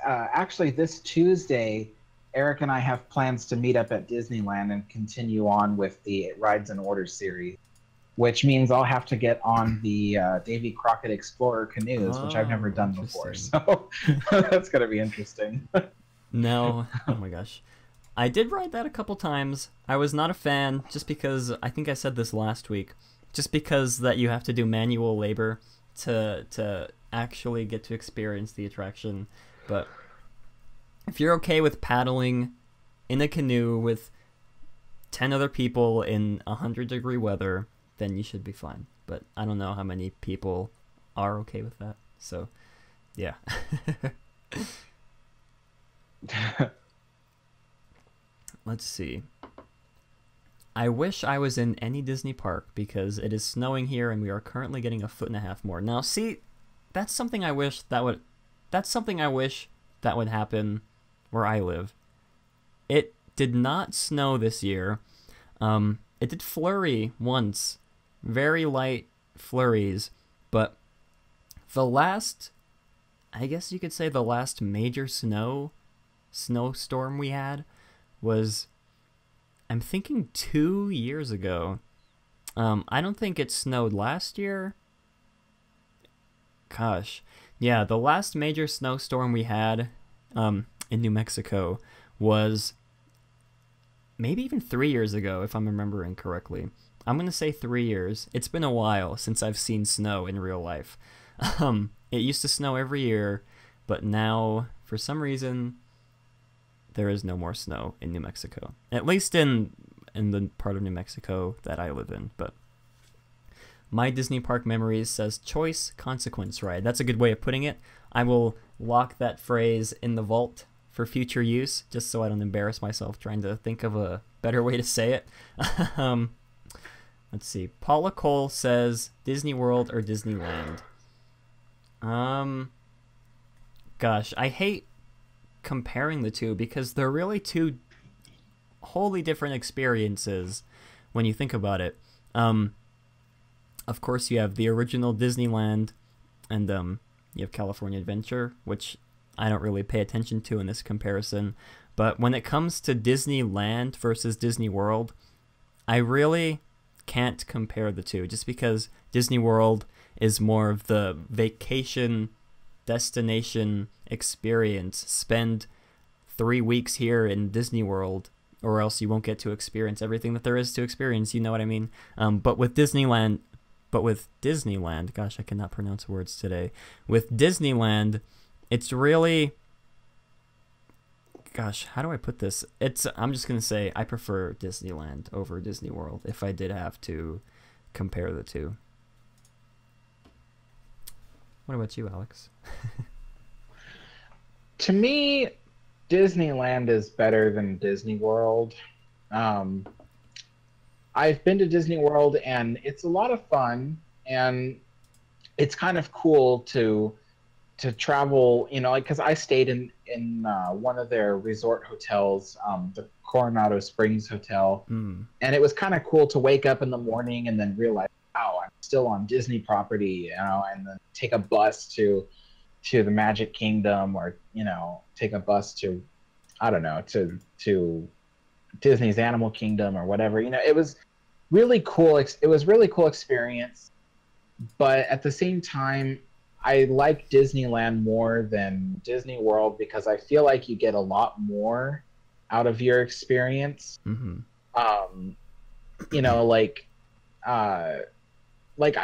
Actually, this Tuesday, Eric and I have plans to meet up at Disneyland and continue on with the Rides in Order series, which means I'll have to get on the Davy Crockett Explorer canoes, which I've never done before. So that's going to be interesting. No, oh my gosh. I did ride that a couple times. I was not a fan, just because, I think I said this last week, just because that you have to do manual labor to actually get to experience the attraction. But if you're okay with paddling in a canoe with 10 other people in 100-degree weather, then you should be fine. But I don't know how many people are okay with that. So, yeah. Let's see. I wish I was in any Disney park because it is snowing here and we are currently getting 1.5 feet more. Now, see, that's something I wish that would happen where I live. It did not snow this year. It did flurry once, very light flurries, but I guess you could say the last major snowstorm we had was, I'm thinking 2 years ago. I don't think it snowed last year. Gosh. Yeah, the last major snowstorm we had in New Mexico was maybe even 3 years ago, if I'm remembering correctly. I'm going to say 3 years. It's been a while since I've seen snow in real life. It used to snow every year, but now, for some reason, there is no more snow in New Mexico. At least in the part of New Mexico that I live in. But my Disney Park Memories says choice consequence ride. That's a good way of putting it. I will lock that phrase in the vault for future use, just so I don't embarrass myself trying to think of a better way to say it. Let's see. Paula Cole says Disney World or Disneyland. Gosh, I hate comparing the two because they're really two wholly different experiences when you think about it. Of course, you have the original Disneyland, and you have California Adventure, which I don't really pay attention to in this comparison. But when it comes to Disneyland versus Disney World, I really can't compare the two, just because Disney World is more of the vacation destination experience. Spend 3 weeks here in Disney World, or else you won't get to experience everything that there is to experience, you know what I mean? But with Disneyland, gosh, I cannot pronounce words today. With Disneyland, it's really, gosh, how do I put this? I'm just going to say I prefer Disneyland over Disney World if I did have to compare the two. What about you, Alex? To me, Disneyland is better than Disney World. I've been to Disney World and it's a lot of fun, and it's kind of cool to travel, you know, like, because I stayed in one of their resort hotels, the Coronado Springs Hotel, and it was kind of cool to wake up in the morning and then realize, wow, I'm still on Disney property, you know, and then take a bus to the Magic Kingdom, or, you know, take a bus to, I don't know, to Disney's Animal Kingdom or whatever. You know, it was really cool. It was really cool experience, but at the same time, I like Disneyland more than Disney World because I feel like you get a lot more out of your experience. You know,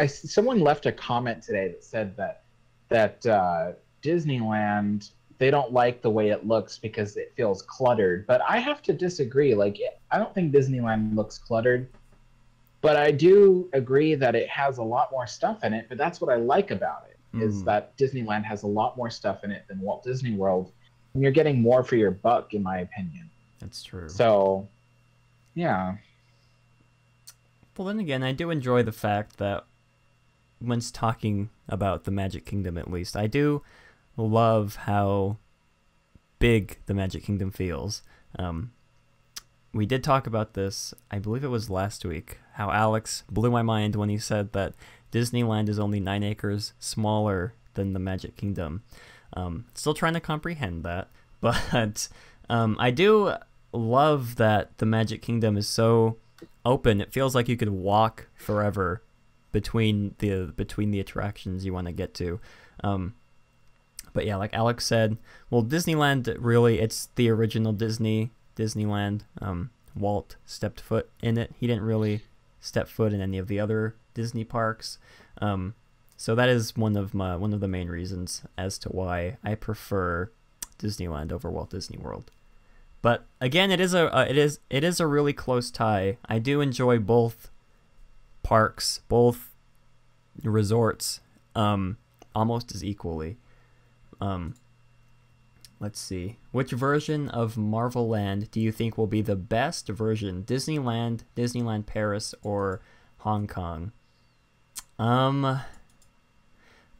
someone left a comment today that said that Disneyland, they don't like the way it looks because it feels cluttered. But I have to disagree. Like, I don't think Disneyland looks cluttered, but I do agree that it has a lot more stuff in it. But that's what I like about it, is that Disneyland has a lot more stuff in it than Walt Disney World. And you're getting more for your buck, in my opinion. That's true. So, yeah. Well, then again, I do enjoy the fact that when talking about the Magic Kingdom, at least, I do love how big the Magic Kingdom feels. We did talk about this, I believe it was last week, how Alex blew my mind when he said that Disneyland is only 9 acres smaller than the Magic Kingdom. Still trying to comprehend that, but I do love that the Magic Kingdom is so open. It feels like you could walk forever between the attractions you want to get to. But yeah, like Alex said, well, Disneyland, really, it's the original Disneyland. Walt stepped foot in it. He didn't really step foot in any of the other Disney parks. So that is one of the main reasons as to why I prefer Disneyland over Walt Disney World. But again, it is a really close tie. I do enjoy both parks, both resorts, almost as equally. Let's see. Which version of Marvel Land do you think will be the best version? Disneyland, Disneyland Paris, or Hong Kong?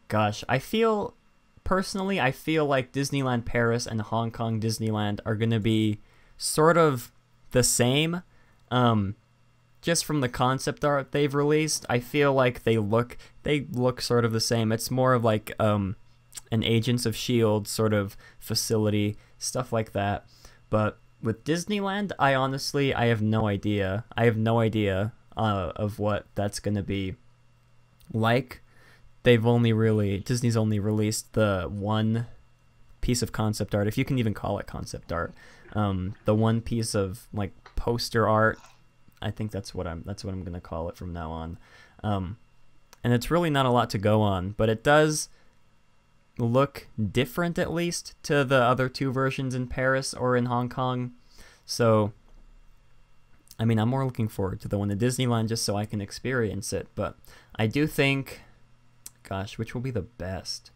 Gosh, personally, I feel like Disneyland Paris and Hong Kong Disneyland are going to be sort of the same. Just from the concept art they've released, I feel like they look sort of the same. It's more of like, an Agents of S.H.I.E.L.D. sort of facility, stuff like that. But with Disneyland, I have no idea. I have no idea of what that's going to be like. Disney's only released the one piece of concept art, if you can even call it concept art. The one piece of like poster art. I think that's what I'm going to call it from now on. And it's really not a lot to go on, but it does look different, at least, to the other two versions in Paris or in Hong Kong. So, I mean, I'm more looking forward to the one in Disneyland just so I can experience it. But I do think, gosh, which will be the best?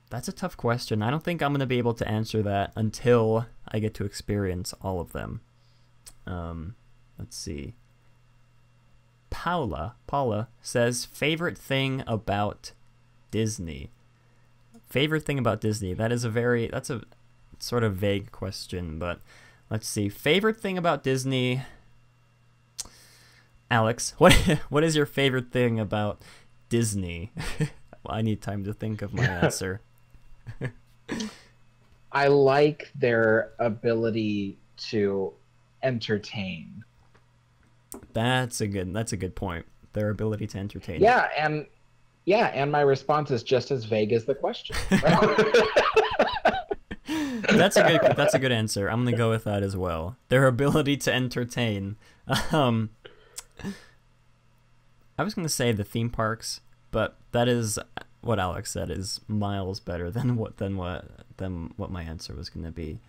That's a tough question. I don't think I'm going to be able to answer that until I get to experience all of them. Let's see. Paula says, favorite thing about Disney. Favorite thing about Disney. That's a sort of vague question, but let's see. Favorite thing about Disney. Alex, what is your favorite thing about Disney? Well, I need time to think of my answer. I like their ability to entertain. That's a good point. Their ability to entertain. Yeah, and my response is just as vague as the question. That's a good answer. I'm gonna go with that as well. Their ability to entertain. I was gonna say the theme parks, but that is what Alex said is miles better than what my answer was gonna be.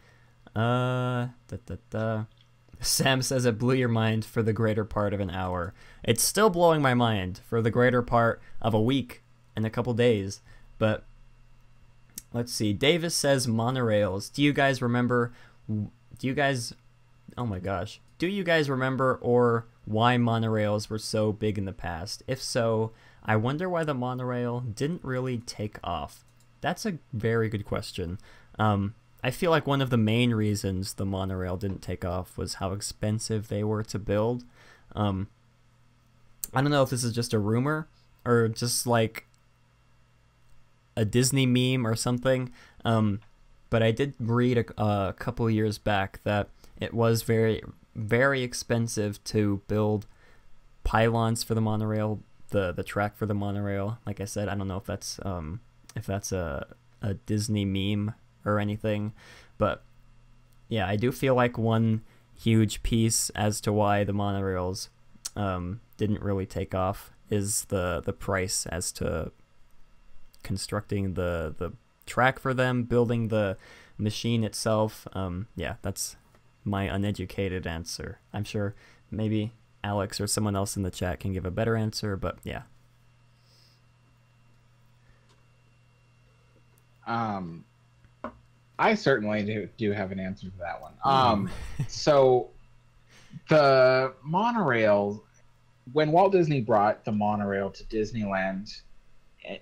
Sam says it blew your mind for the greater part of an hour. It's still blowing my mind for the greater part of a week and a couple days. But let's see. Davis says monorails. Do you guys remember or why monorails were so big in the past? If so, I wonder why the monorail didn't really take off. That's a very good question. I feel like one of the main reasons the monorail didn't take off was how expensive they were to build. I don't know if this is just a rumor or just like a Disney meme or something, but I did read a couple years back that it was very, very expensive to build pylons for the monorail, the track for the monorail. Like I said, I don't know if that's a Disney meme or anything, but yeah, I do feel like one huge piece as to why the monorails didn't really take off is the price as to constructing the track for them, building the machine itself. Yeah, that's my uneducated answer. I'm sure maybe Alex or someone else in the chat can give a better answer, but yeah. I certainly do have an answer for that one. So the monorail, when Walt Disney brought the monorail to Disneyland,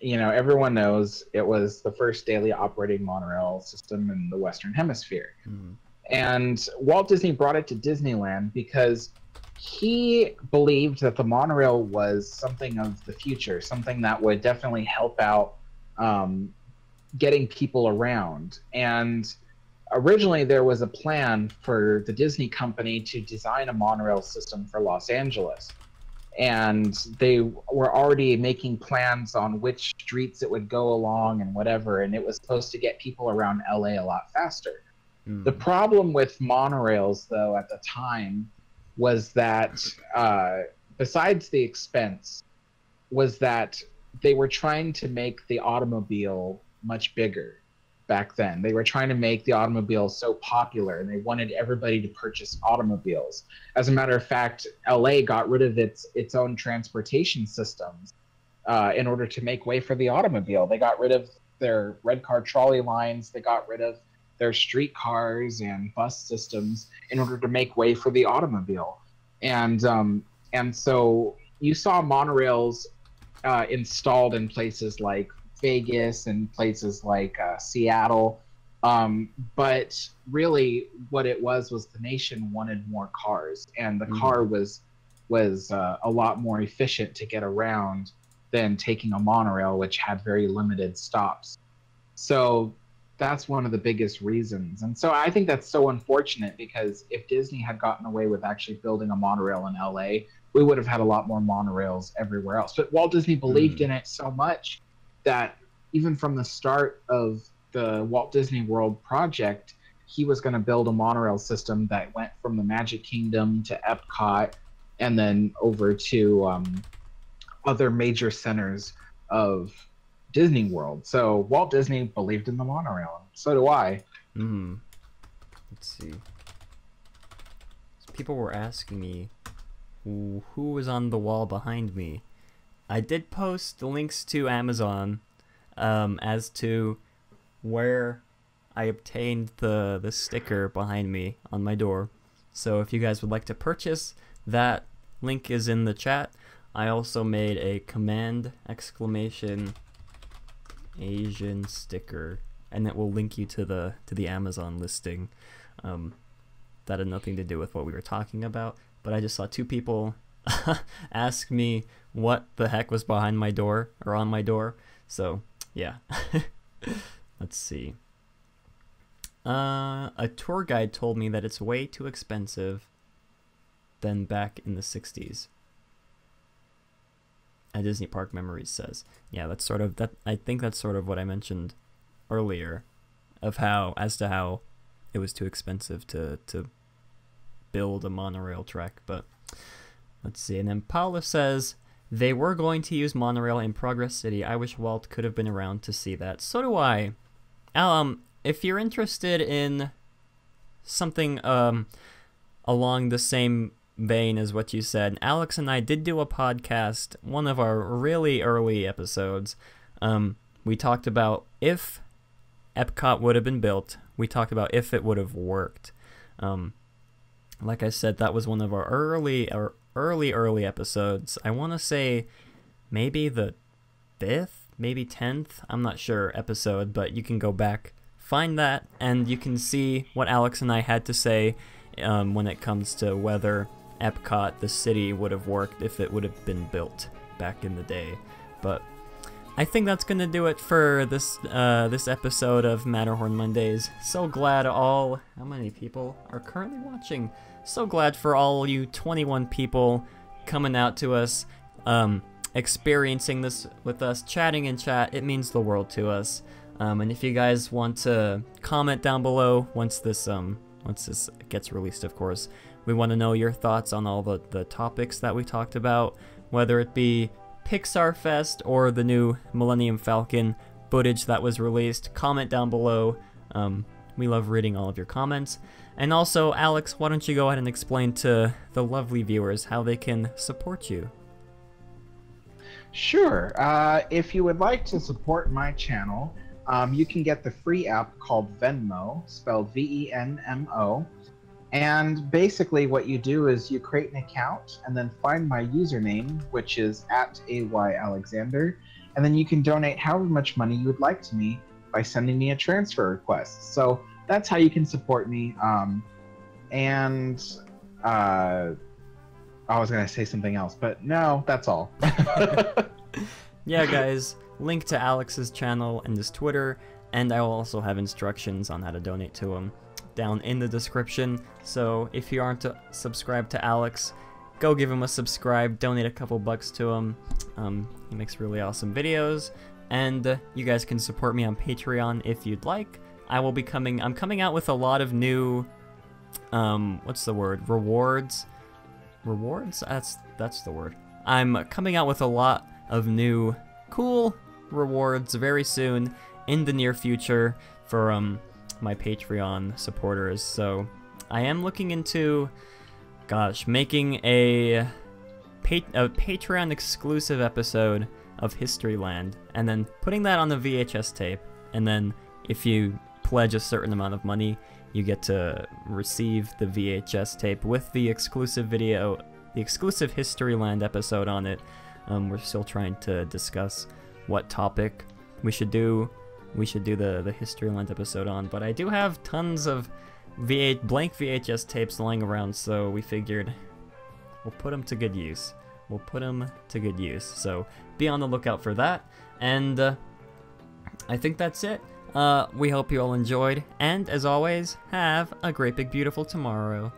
you know, everyone knows it was the first daily operating monorail system in the Western Hemisphere. And Walt Disney brought it to Disneyland because he believed that the monorail was something of the future, something that would definitely help out getting people around. And originally there was a plan for the Disney company to design a monorail system for Los Angeles. And they were already making plans on which streets it would go along and whatever, and it was supposed to get people around LA a lot faster. The problem with monorails, though, at the time was that, besides the expense, was that they were trying to make the automobile much bigger. back then. They were trying to make the automobile so popular, and they wanted everybody to purchase automobiles. As a matter of fact, LA got rid of its own transportation systems in order to make way for the automobile. They got rid of their red car trolley lines. They got rid of their streetcars and bus systems in order to make way for the automobile. And so you saw monorails installed in places like Vegas and places like Seattle. But really what it was the nation wanted more cars, and the car was a lot more efficient to get around than taking a monorail, which had very limited stops. So that's one of the biggest reasons. And so I think that's so unfortunate, because if Disney had gotten away with actually building a monorail in LA, we would have had a lot more monorails everywhere else. But Walt Disney believed in it so much that even from the start of the Walt Disney World project, he was going to build a monorail system that went from the Magic Kingdom to Epcot and then over to other major centers of Disney World. So Walt Disney believed in the monorail. So do I. Let's see. People were asking me who was on the wall behind me. I did post the links to Amazon as to where I obtained the sticker behind me on my door. So if you guys would like to purchase, that link is in the chat. I also made a command exclamation Asian sticker, and it will link you to the Amazon listing. That had nothing to do with what we were talking about, but I just saw two people ask me what the heck was behind my door or on my door. So yeah. Let's see. A tour guide told me that it's way too expensive than back in the 60s. A Disney Park Memories says. Yeah, that's sort of that. I think that's sort of what I mentioned earlier, of how it was too expensive to build a monorail track. But let's see. And then Paula says they were going to use monorail in Progress City. I wish Walt could have been around to see that. So do I. If you're interested in something along the same vein as what you said, Alex and I did do a podcast, one of our really early episodes. We talked about if Epcot would have been built. We talked about if it would have worked. Like I said, that was one of our early episodes. I want to say maybe the 5th, maybe 10th, I'm not sure, episode, but you can go back, find that, and you can see what Alex and I had to say when it comes to whether Epcot, the city, would have worked if it would have been built back in the day. But I think that's gonna do it for this this episode of Matterhorn Mondays. So glad how many people are currently watching? So glad for all you 21 people coming out to us, experiencing this with us, chatting in chat. It means the world to us. And if you guys want to comment down below once this gets released, of course, we want to know your thoughts on all the topics that we talked about, whether it be Pixar Fest or the new Millennium Falcon footage that was released. Comment down below. We love reading all of your comments. And also, Alex, why don't you go ahead and explain to the lovely viewers how they can support you? Sure. If you would like to support my channel, you can get the free app called Venmo, spelled Venmo. And basically what you do is you create an account and then find my username, which is @AYAlexander, and then you can donate however much money you would like to me by sending me a transfer request. So that's how you can support me. I was going to say something else, but no, that's all. Yeah, guys, link to Alex's channel and his Twitter, and I will also have instructions on how to donate to him down in the description. So if you aren't subscribed to Alex, go give him a subscribe, donate a couple bucks to him. He makes really awesome videos, and you guys can support me on Patreon if you'd like. I'm coming out with a lot of new what's the word, rewards. That's the word. I'm coming out with a lot of new cool rewards very soon in the near future for my Patreon supporters. So I am looking into, making a Patreon exclusive episode of Historyland, and then putting that on the VHS tape. And then if you pledge a certain amount of money, you get to receive the VHS tape with the exclusive video, the exclusive Historyland episode on it. We're still trying to discuss what topic we should do the Historyland episode on, but I do have tons of blank VHS tapes lying around, so we figured we'll put them to good use. So be on the lookout for that, and I think that's it. We hope you all enjoyed, and as always, have a great big beautiful tomorrow.